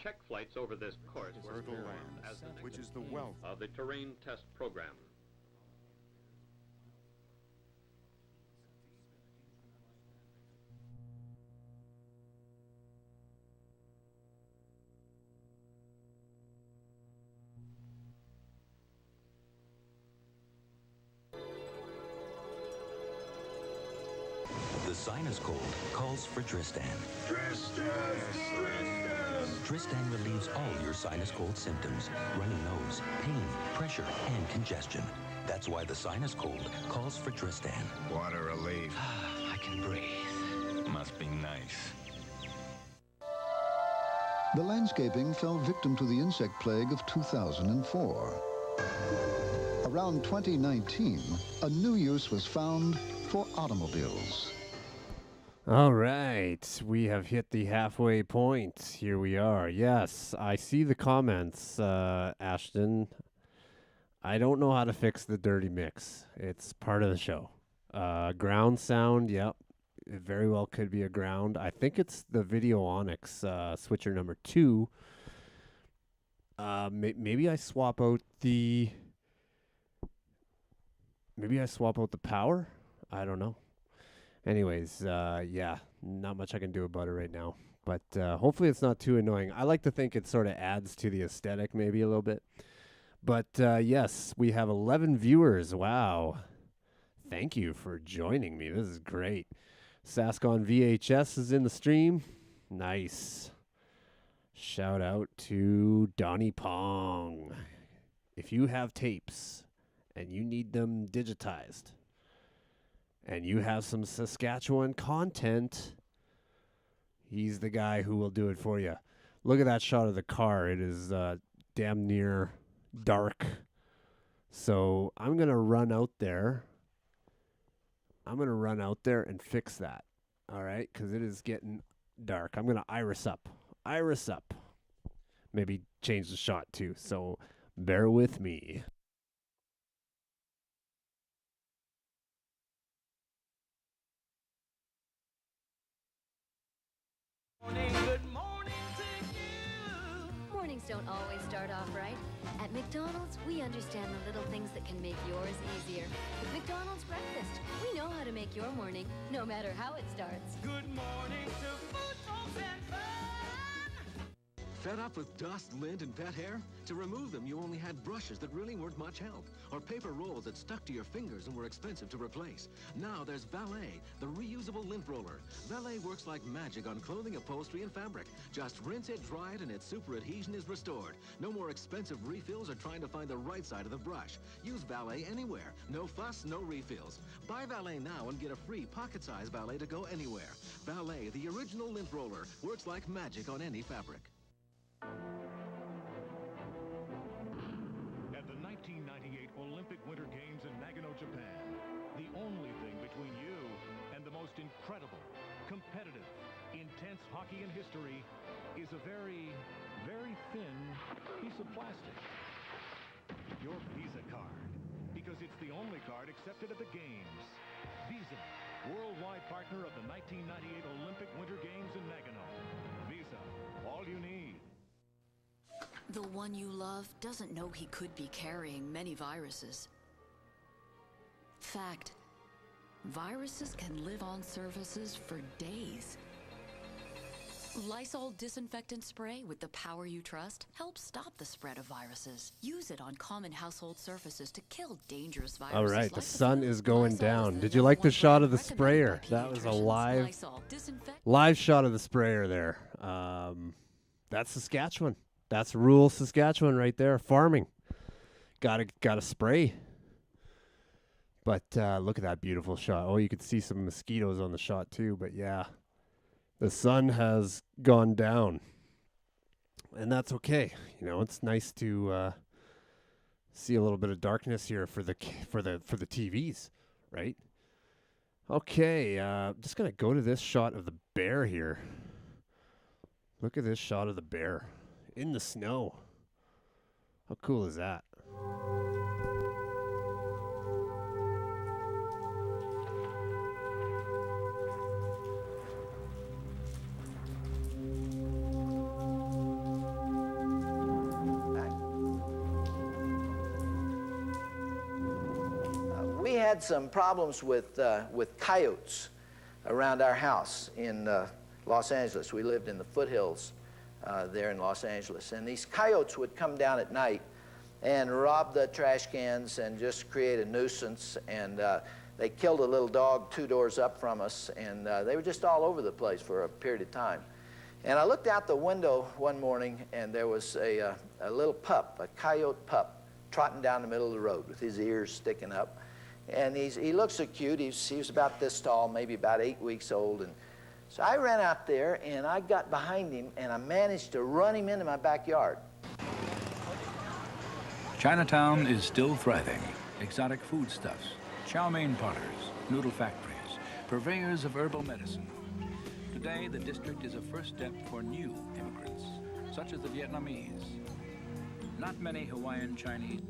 Check flights over this course were performed as the which is the wealth of the terrain test program. The sinus cold calls for Tristan. Tristan relieves all your sinus cold symptoms: runny nose, pain, pressure, and congestion. That's why the sinus cold calls for Tristan. What a relief. I can breathe. Must be nice. The landscaping fell victim to the insect plague of 2004. Around 2019, a new use was found for automobiles. All right, we have hit the halfway point. Here we are. Yes, I see the comments, Ashton. I don't know how to fix the dirty mix. It's part of the show. Ground sound, yep. It very well could be a ground. I think it's the Videonics switcher number 2. Maybe I swap out the... Maybe I swap out the power? I don't know. Anyways, yeah, not much I can do about it right now. But hopefully it's not too annoying. I like to think it sort of adds to the aesthetic maybe a little bit. But yes, we have 11 viewers. Wow. Thank you for joining me. This is great. Saskon VHS is in the stream. Nice. Shout out to Donnie Pong. If you have tapes and you need them digitized and you have some Saskatchewan content, he's the guy who will do it for you. Look at that shot of the car. It is damn near dark. So I'm going to run out there. I'm going to run out there and fix that. All right? Because it is getting dark. I'm going to iris up. Iris up. Maybe change the shot too. So bear with me. Good morning to you. Mornings don't always start off right. At McDonald's, we understand the little things that can make yours easier. With McDonald's breakfast, we know how to make your morning, no matter how it starts. Good morning to food, folks, and fun. Fed up with dust, lint, and pet hair? To remove them, you only had brushes that really weren't much help, or paper rolls that stuck to your fingers and were expensive to replace. Now there's Valet, the reusable lint roller. Valet works like magic on clothing, upholstery, and fabric. Just rinse it, dry it, and its super adhesion is restored. No more expensive refills or trying to find the right side of the brush. Use Valet anywhere. No fuss, no refills. Buy Valet now and get a free pocket-sized Valet to go anywhere. Valet, the original lint roller, works like magic on any fabric. At the 1998 Olympic Winter Games in Nagano, Japan, the only thing between you and the most incredible, competitive, intense hockey in history is a very, very thin piece of plastic. Your Visa card, because it's the only card accepted at the Games. Visa, worldwide partner of the 1998 Olympic Winter Games in Nagano. Visa, all you need. The one you love doesn't know he could be carrying many viruses. Fact, viruses can live on surfaces for days. Lysol disinfectant spray with the power you trust helps stop the spread of viruses. Use it on common household surfaces to kill dangerous viruses. All right, like the sun is going Lysol down. is Did the you like the #1 shot of the brand sprayer? recommended by That was a pediatricians. Lysol live shot of the sprayer there. That's Saskatchewan. That's rural Saskatchewan right there. Farming. Gotta spray. But look at that beautiful shot. Oh, you could see some mosquitoes on the shot too. But yeah, the sun has gone down, and that's okay. You know, it's nice to see a little bit of darkness here for the TVs, right? Okay, just gonna go to this shot of the bear here. Look at this shot of the bear in the snow. How cool is that? We had some problems with coyotes around our house in Los Angeles. We lived in the foothills there in Los Angeles. And these coyotes would come down at night and rob the trash cans and just create a nuisance. And they killed a little dog 2 doors up from us, and they were just all over the place for a period of time. And I looked out the window one morning, and there was a little pup, a coyote pup, trotting down the middle of the road with his ears sticking up. And he looked so cute. He was about this tall, maybe about 8 weeks old. And so I ran out there, and I got behind him, and I managed to run him into my backyard. Chinatown is still thriving. Exotic foodstuffs, chow mein potters, noodle factories, purveyors of herbal medicine. Today, the district is a first step for new immigrants, such as the Vietnamese. Not many Hawaiian Chinese.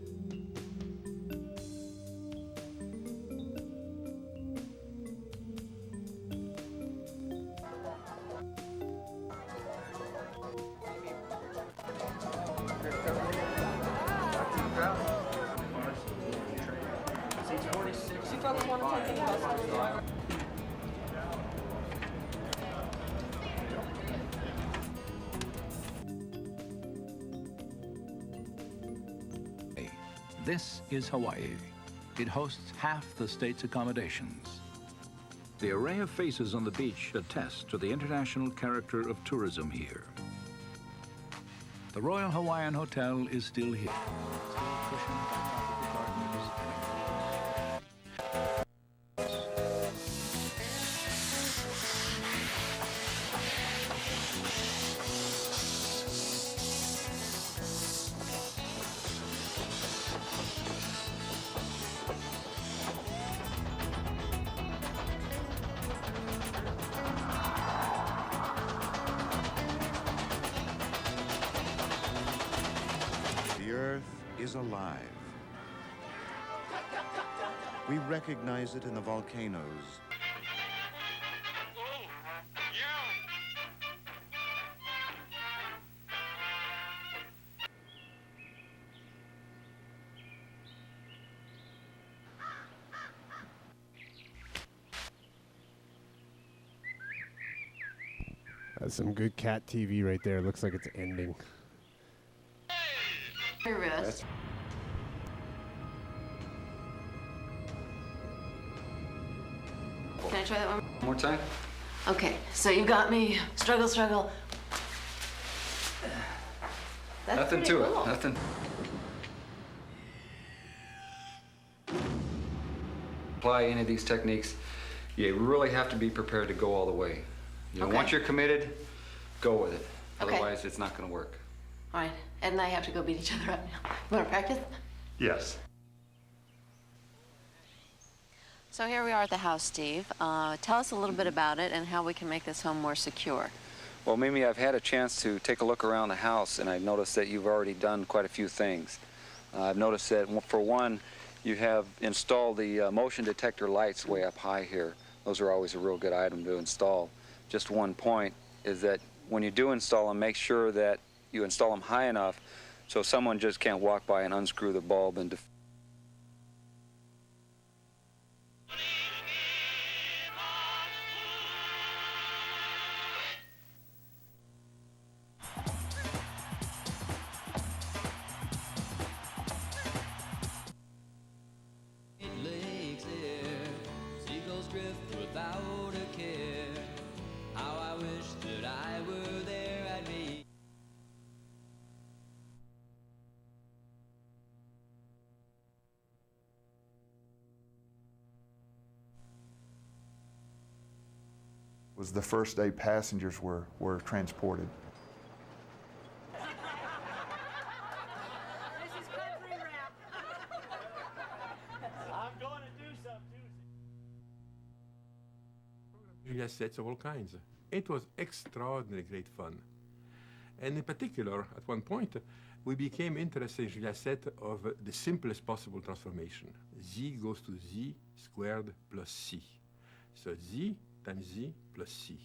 This is Hawaii. It hosts half the state's accommodations. The array of faces on the beach attest to the international character of tourism here. The Royal Hawaiian Hotel is still here. Still cushioned by tropical gardens The Earth is alive. We recognize it in the volcanoes, That's some good cat TV right there. Looks like it's ending. Wrist. Can I try that one? One more time? Okay, so you got me. Struggle, struggle. That's Nothing pretty to cool. it. Nothing. Apply any of these techniques, you really have to be prepared to go all the way. You know, Okay. once you're committed, go with it. Okay. Otherwise, it's not going to work. All right, Ed and I have to go beat each other up now. You want to practice? Yes. So here we are at the house, Steve. Tell us a little bit about it and how we can make this home more secure. Well, Mimi, I've had a chance to take a look around the house, and I've noticed that you've already done quite a few things. I've noticed that, for one, you have installed the motion detector lights way up high here. Those are always a real good item to install. Just one point is that when you do install them, make sure that you install them high enough so someone just can't walk by and unscrew the bulb and Lakes there, seagulls drift without a care. How I wish that I were there at me. Was the first day passengers were transported. Julia sets of all kinds. It was extraordinarily great fun. And in particular, at one point, we became interested in Julia set of the simplest possible transformation. Z goes to Z squared plus C. So Z times Z plus C.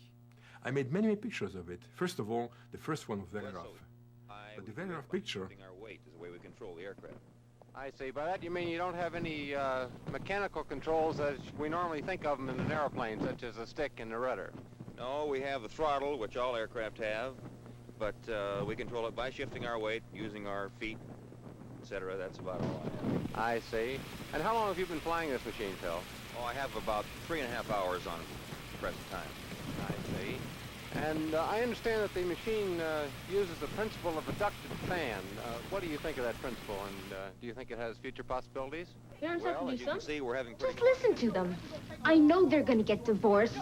I made many, many pictures of it. First of all, the first one was very rough. But the very rough picture... Our weight is the way we control the aircraft. I see. By that you mean you don't have any mechanical controls as we normally think of them in an aeroplane, such as a stick and the rudder. No, we have the throttle, which all aircraft have, but we control it by shifting our weight, using our feet, etc. That's about all I have. I see. And how long have you been flying this machine, Phil? Oh, I have about 3.5 hours on present time. I see. And I understand that the machine uses the principle of a ducted fan. What do you think of that principle, and do you think it has future possibilities? Parents have to do as you can see, we're having Just listen to them. I know they're going to get divorced.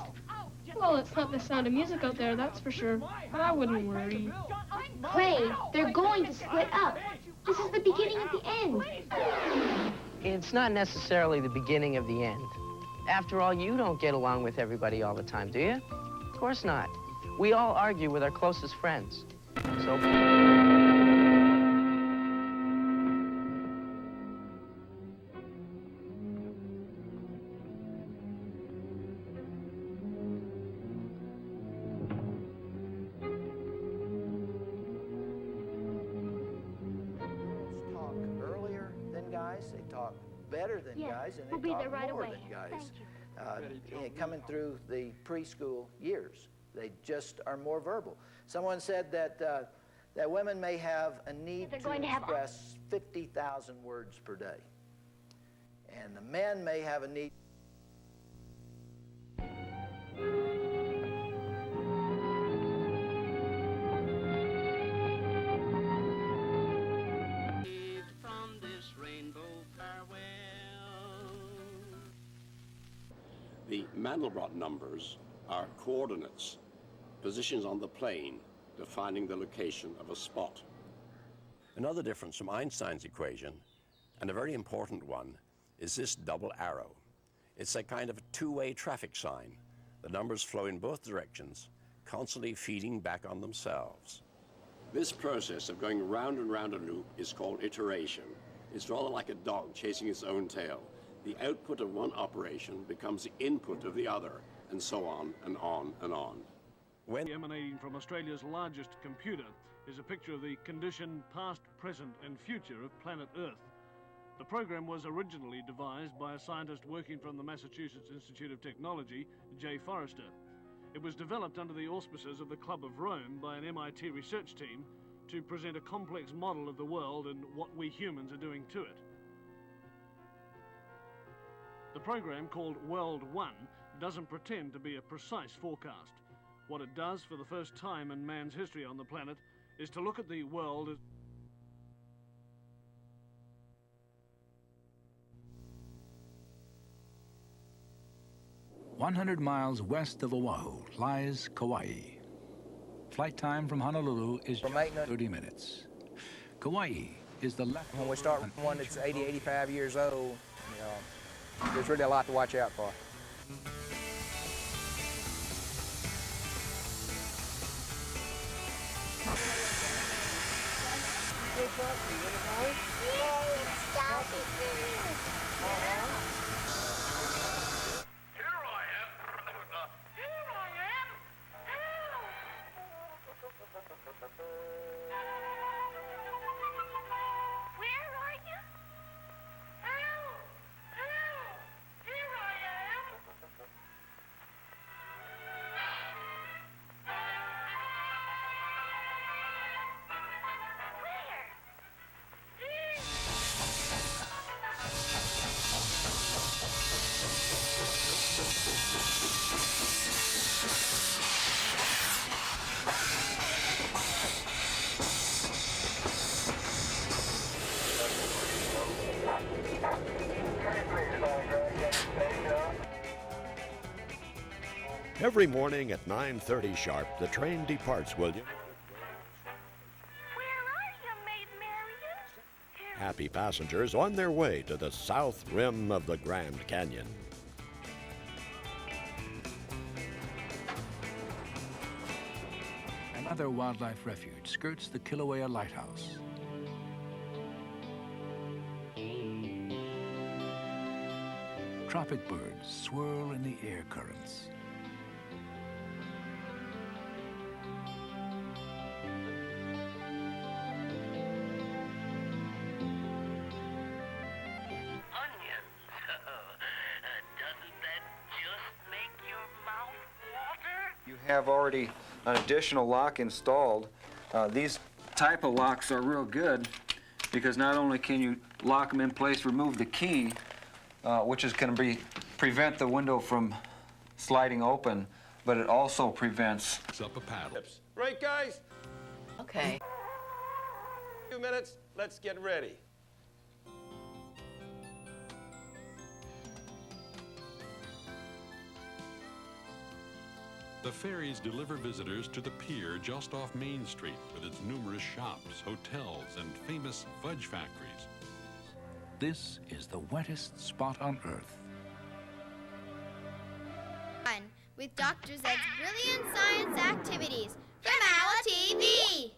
Well, it's not the sound of music out there, that's for sure. But I wouldn't worry. Clay, they're going to split up. This is the beginning of the end. It's not necessarily the beginning of the end. After all, you don't get along with everybody all the time, do you? Of course not. We all argue with our closest friends. So... talk earlier than guys, they talk better than guys, and they we'll be talk there right more away. than guys. Coming through the preschool years, they just are more verbal. Someone said that that women may have a need to express 50,000 words per day, and the men may have a need. From this rainbow farewell. The Mandelbrot numbers are coordinates, positions on the plane defining the location of a spot. Another difference from Einstein's equation, and a very important one, is this double arrow. It's a kind of a two-way traffic sign. The numbers flow in both directions, constantly feeding back on themselves. This process of going round and round a loop is called iteration. It's rather like a dog chasing its own tail. The output of one operation becomes the input of the other, and so on and on and on. Emanating from Australia's largest computer is a picture of the condition, past, present and future of planet Earth. The program was originally devised by a scientist working from the Massachusetts Institute of Technology, J. Forrester. It was developed under the auspices of the Club of Rome by an MIT research team to present a complex model of the world and what we humans are doing to it. The program, called World 1, doesn't pretend to be a precise forecast. What it does for the first time in man's history on the planet is to look at the world as 100 miles west of Oahu lies Kauai. Flight time from Honolulu is 30 minutes. Kauai is the left. When we start one that's 80, 85 years old, you know, there's really a lot to watch out for. Every morning at 9:30 sharp, the train departs, William. Where are you, Maid Marian? Happy passengers on their way to the south rim of the Grand Canyon. Another wildlife refuge skirts the Kilauea Lighthouse. Tropic birds swirl in the air currents. You have already an additional lock installed. These type of locks are real good because not only can you lock them in place, remove the key, which is going to be prevent the window from sliding open, but it also prevents... Up a paddle. Right, guys? Okay. 2 minutes, let's get ready. The ferries deliver visitors to the pier just off Main Street with its numerous shops, hotels, and famous fudge factories. This is the wettest spot on Earth. With Dr. Zed's brilliant science activities from Owl TV.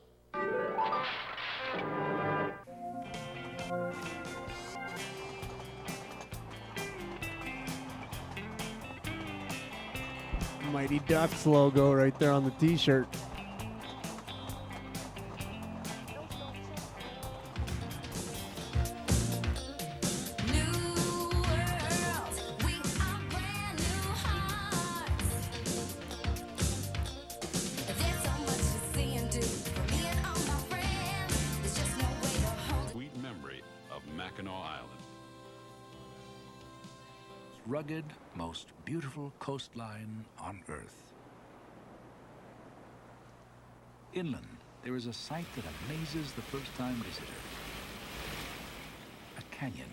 Mighty Ducks logo right there on the t-shirt. Sweet memory of Mackinac Island. Rugged, most beautiful coastline on Earth. Inland, there is a sight that amazes the first-time visitor. A canyon.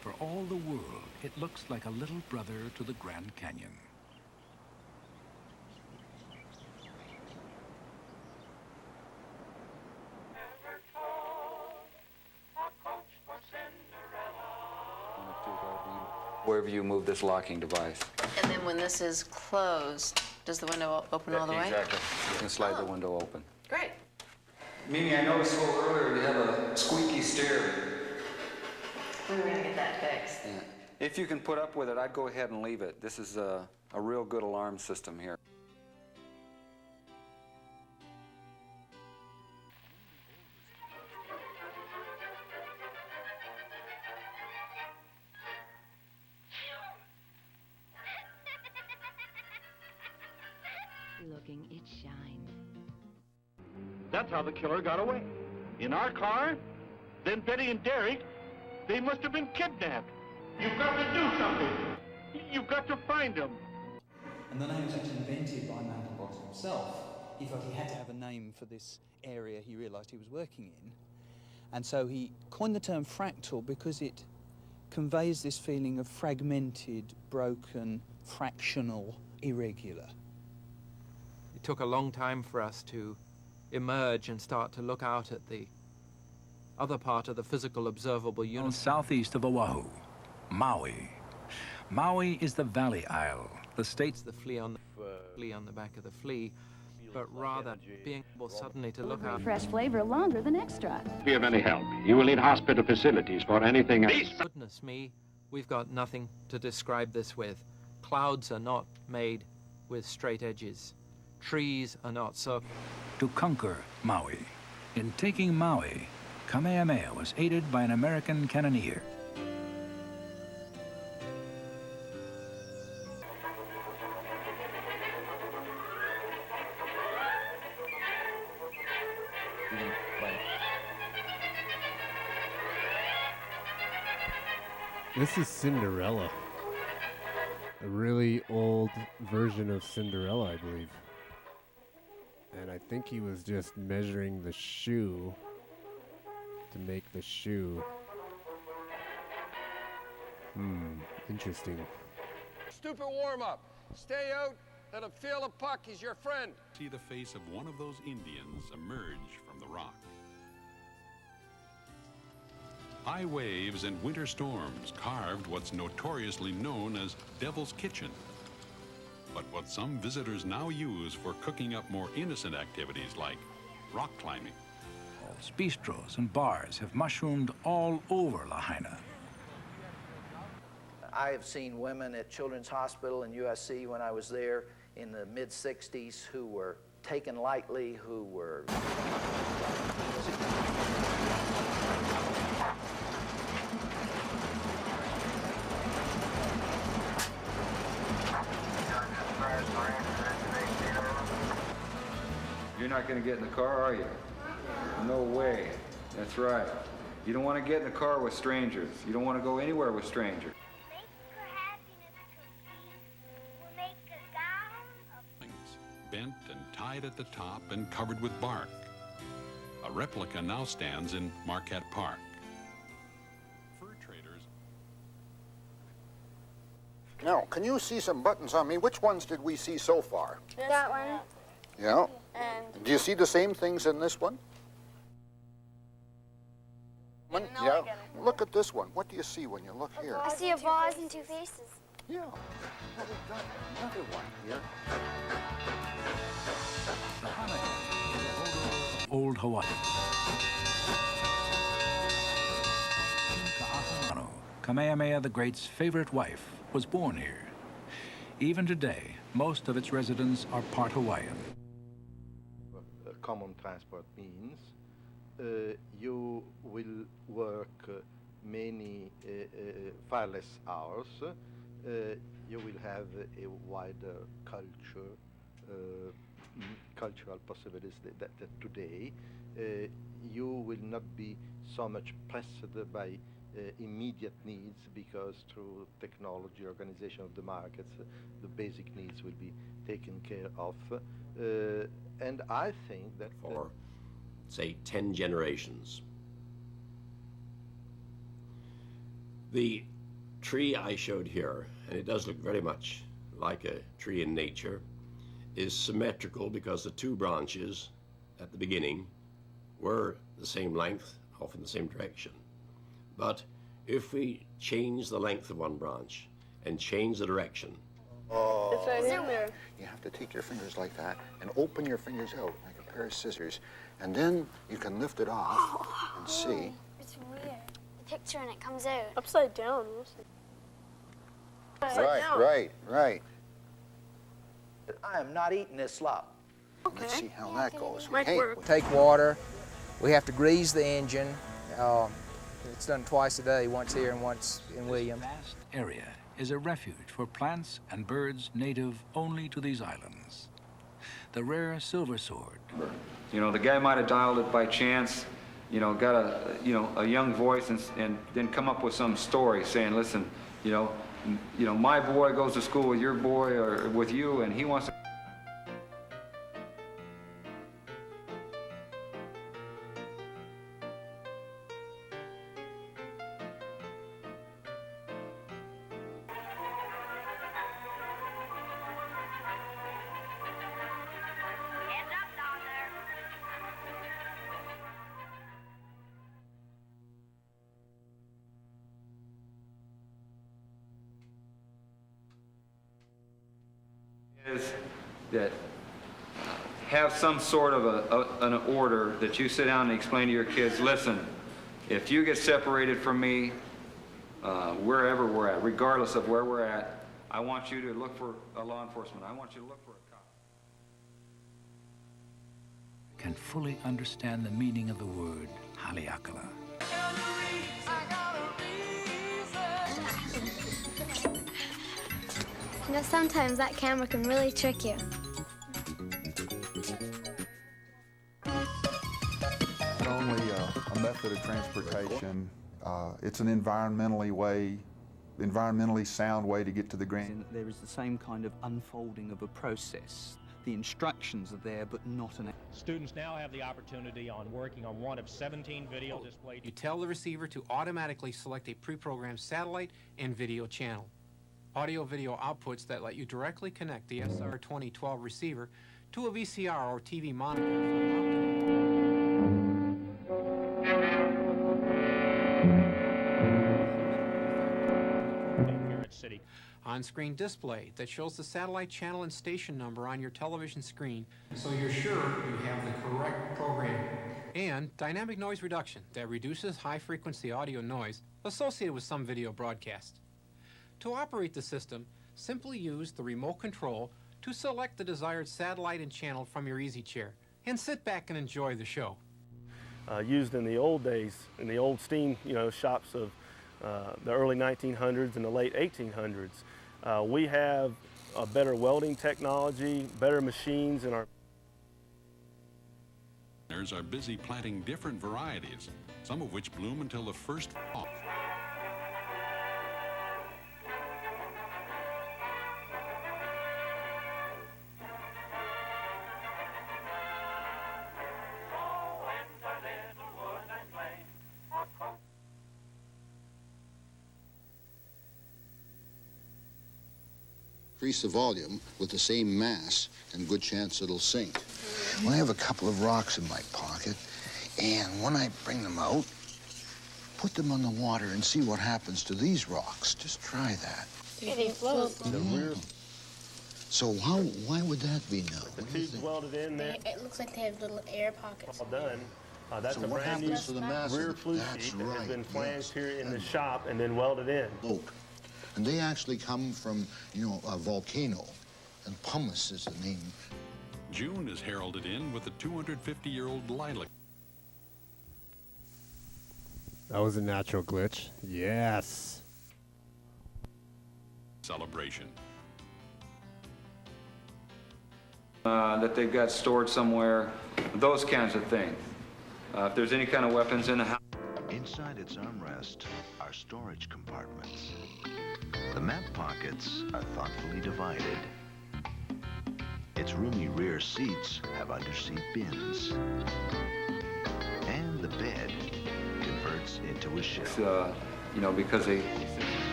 For all the world, it looks like a little brother to the Grand Canyon. Wherever you move this locking device. And then when this is closed, does the window open all the way? Exactly. You can slide the window open. Great. Mimi, I noticed a little earlier you have a squeaky stair. We were gonna get that fixed. Yeah. If you can put up with it, I'd go ahead and leave it. This is a real good alarm system here. Looking, it shines. That's how the killer got away. In our car? Then Betty and Derek, they must have been kidnapped. You've got to do something. You've got to find them. And the name was actually invented by Mandelbrot himself. He felt he had to have a name for this area he realised he was working in. And so he coined the term fractal because it conveys this feeling of fragmented, broken, fractional, irregular. It took a long time for us to emerge and start to look out at the other part of the physical observable universe. Southeast of Oahu, Maui. Maui is the Valley Isle. The state's the flea on the back of the flea, but rather being able suddenly to look out. Fresh flavor longer than extra. Be of any help. You will need hospital facilities for anything else. Goodness me, we've got nothing to describe this with. Clouds are not made with straight edges. Trees are not so. To conquer Maui. In taking Maui, Kamehameha was aided by an American cannoneer. This is Cinderella. A really old version of Cinderella, I believe. And I think he was just measuring the shoe to make the shoe. Interesting. Stupid warm-up. Stay out, let him feel the puck. He's your friend. See the face of one of those Indians emerge from the rock. High waves and winter storms carved what's notoriously known as Devil's Kitchen. But what some visitors now use for cooking up more innocent activities like rock climbing. Bistros and bars have mushroomed all over Lahaina. I have seen women at Children's Hospital in USC when I was there in the mid-60s who were taken lightly, who were... You're not going to get in the car, are you? No way. That's right. You don't want to get in the car with strangers. You don't want to go anywhere with strangers. Bent and tied at the top and covered with bark. A replica now stands in Marquette Park. Fur traders. Now, can you see some buttons on me? Which ones did we see so far? That one. Yeah. And Do you see the same things in this one? Yeah. Look at this one. What do you see when you look here? I see a vase and two faces. Yeah. Well, we've got another one here. Old Hawaii. Ka'ahumanu, Kamehameha the Great's favorite wife, was born here. Even today, most of its residents are part Hawaiian. Common transport means you will work many far less hours. You will have a wider cultural possibilities that today. You will not be so much pressed by immediate needs because through technology, organization of the markets, the basic needs will be taken care of. And I think that for, say, 10 generations. The tree I showed here, and it does look very much like a tree in nature, is symmetrical because the two branches at the beginning were the same length, off in the same direction. But if we change the length of one branch and change the direction, Oh. It's right in there. You have to take your fingers like that and open your fingers out like a pair of scissors. And then you can lift it off and see. It's weird. The picture and it comes out. Upside down. Right. I am not eating this slop. Let's see how that goes. Might Hey, work. Take water. We have to grease the engine. It's done twice a day, once here and once in Williams. This vast area is a refuge for plants and birds native only to these islands. The rare silver sword. You know, the guy might have dialed it by chance, you know, got a young voice and then come up with some story saying, listen, you know, my boy goes to school with your boy or with you and he wants to. Is that have some sort of an order that you sit down and explain to your kids, listen, if you get separated from me, wherever we're at, regardless of where we're at, I want you to look for a law enforcement. I want you to look for a cop. Can fully understand the meaning of the word haleakala. You know, sometimes that camera can really trick you. Not only a method of transportation, it's an environmentally sound way to get to the grain. There is the same kind of unfolding of a process. The instructions are there, but not an... Students now have the opportunity on working on one of 17 video displays. You tell the receiver to automatically select a pre-programmed satellite and video channel. Audio-video outputs that let you directly connect the SR-2012 receiver to a VCR or TV monitor. City. On-screen display that shows the satellite channel and station number on your television screen, so you're sure you have the correct programming. And dynamic noise reduction that reduces high-frequency audio noise associated with some video broadcasts. To operate the system, simply use the remote control to select the desired satellite and channel from your easy chair and sit back and enjoy the show. Used in the old days, in the old steam shops of the early 1900s and the late 1800s. We have a better welding technology, better machines in our... Gardeners are busy planting different varieties, some of which bloom until the first fall. Increase the volume with the same mass, and good chance it'll sink. Well, I have a couple of rocks in my pocket, and when I bring them out, put them on the water and see what happens to these rocks. Just try that. They float. Yeah. So why would that be now? The tubes welded in there. It looks like they have little air pockets. All done. That's So a what brand new happens to the mass? rear flue That's sheet that has right, been flanged yes. here in the shop and then welded in. Oak. And they actually come from, you know, a volcano. And pumice is the name. June is heralded in with the 250-year-old lilac That was a natural glitch. Yes. celebration. That they've got stored somewhere, those kinds of things. If there's any kind of weapons in the house. Inside its armrest are storage compartments. The map pockets are thoughtfully divided. Its roomy rear seats have underseat bins. And the bed converts into a shelf. You know, because they...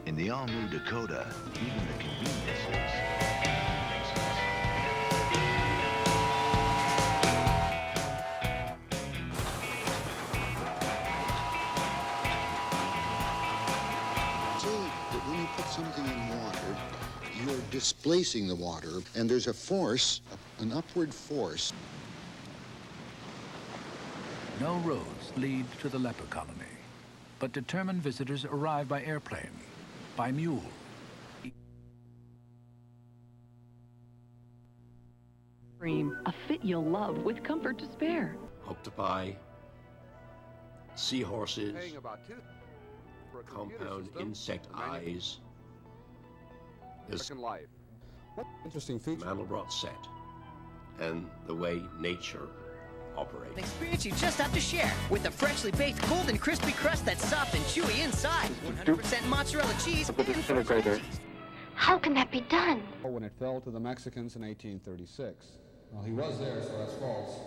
In the all-new Dakota, even the conveniences. When you put something in water, you're displacing the water, and there's a force, an upward force. No roads lead to the leper colony, but determined visitors arrive by airplane, by mule. A fit you'll love with comfort to spare. Octopi, seahorses, Paying about $2 for a computer compound system, insect a manu- eyes. There's American life. Interesting feature. Mandelbrot set, and the way nature operates. An experience you just have to share with a freshly baked, cold and crispy crust that's soft and chewy inside. 100% mozzarella cheese. How can that be done? When it fell to the Mexicans in 1836. Well, he was there, so that's false.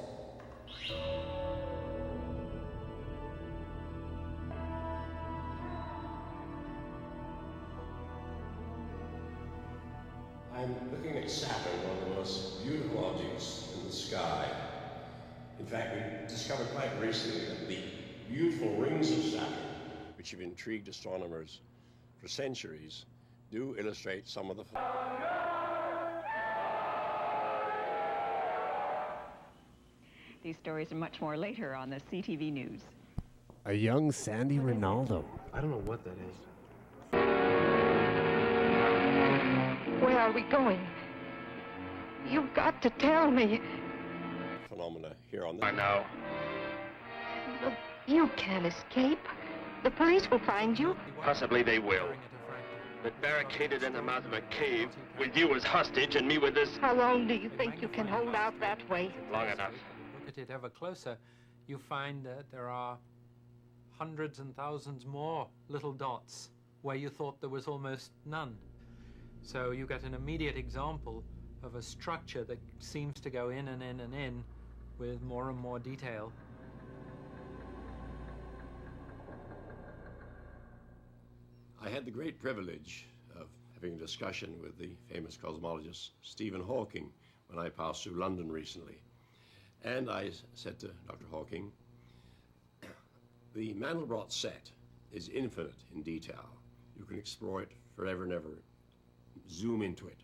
I'm looking at Saturn, one of the most beautiful objects in the sky. In fact, we discovered quite recently that the beautiful rings of Saturn, which have intrigued astronomers for centuries, do illustrate some of the... These stories and much more later on the CTV News. A young Sandy Ronaldo. I don't know what that is. Where are we going? You've got to tell me. phenomena here on the... I know. You can't escape. The police will find you. Possibly they will. But barricaded in the mouth of a cave, with you as hostage and me with this... How long do you think you can hold out that way? Long enough. Look at it ever closer, you find that there are hundreds and thousands more little dots where you thought there was almost none. So you get an immediate example of a structure that seems to go in and in and in with more and more detail. I had the great privilege of having a discussion with the famous cosmologist Stephen Hawking when I passed through London recently. And I said to Dr. Hawking, the Mandelbrot set is infinite in detail. You can explore it forever and ever, zoom into it.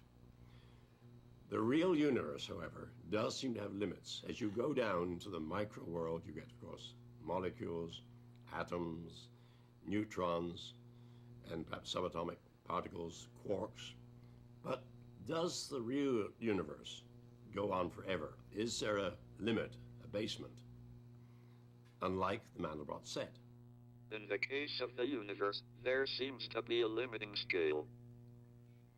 The real universe, however, does seem to have limits. As you go down into the micro world, you get, of course, molecules, atoms, neutrons, and perhaps subatomic particles, quarks. But does the real universe go on forever? Is there a limit, a basement, unlike the Mandelbrot set? In the case of the universe, there seems to be a limiting scale.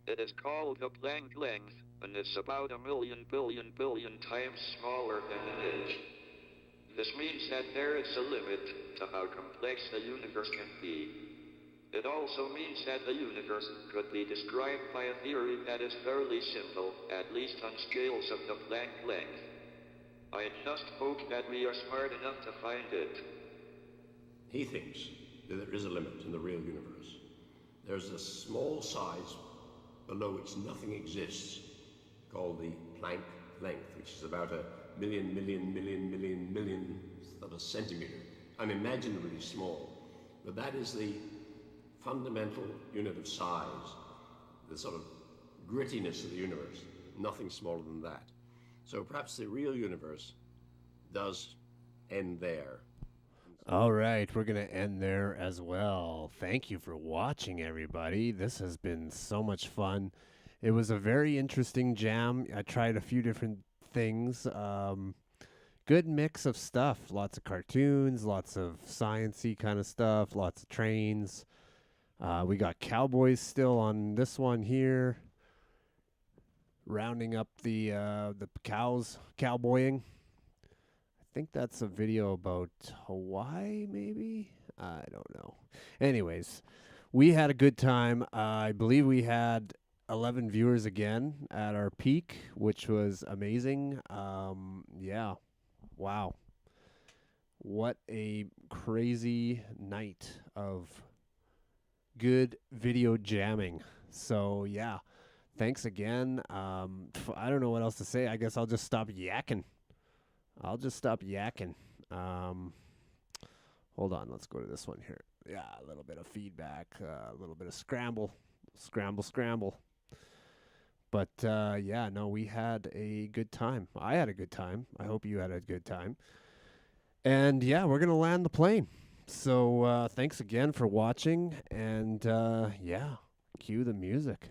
It is called a Planck length, and it's about 1,000,000 billion times smaller than an inch. This means that there is a limit to how complex the universe can be. It also means that the universe could be described by a theory that is fairly simple, at least on scales of the Planck length. I just hope that we are smart enough to find it. He thinks that there is a limit in the real universe. There's a small size below which nothing exists, called the Planck length, which is about a millionth of a centimeter, unimaginably small. But that is the fundamental unit of size, the sort of grittiness of the universe, nothing smaller than that. So perhaps the real universe does end there. All right, we're going to end there as well. Thank you for watching, everybody. This has been so much fun. It was a very interesting jam. I tried a few different things. Good mix of stuff. Lots of cartoons, lots of science-y kind of stuff, lots of trains. We got cowboys still on this one here. Rounding up the cows, cowboying. I think that's a video about Hawaii, maybe? I don't know. Anyways, we had a good time. I believe we had 11 viewers again at our peak, which was amazing. Yeah. Wow. What a crazy night of good video jamming. So, yeah. Thanks again. I don't know what else to say. I guess I'll just stop yakking. Hold on, let's go to this one here. Yeah, a little bit of feedback, a little bit of scramble. But yeah, no, we had a good time. I had a good time. I hope you had a good time. And yeah, we're going to land the plane. So thanks again for watching. And yeah, cue the music.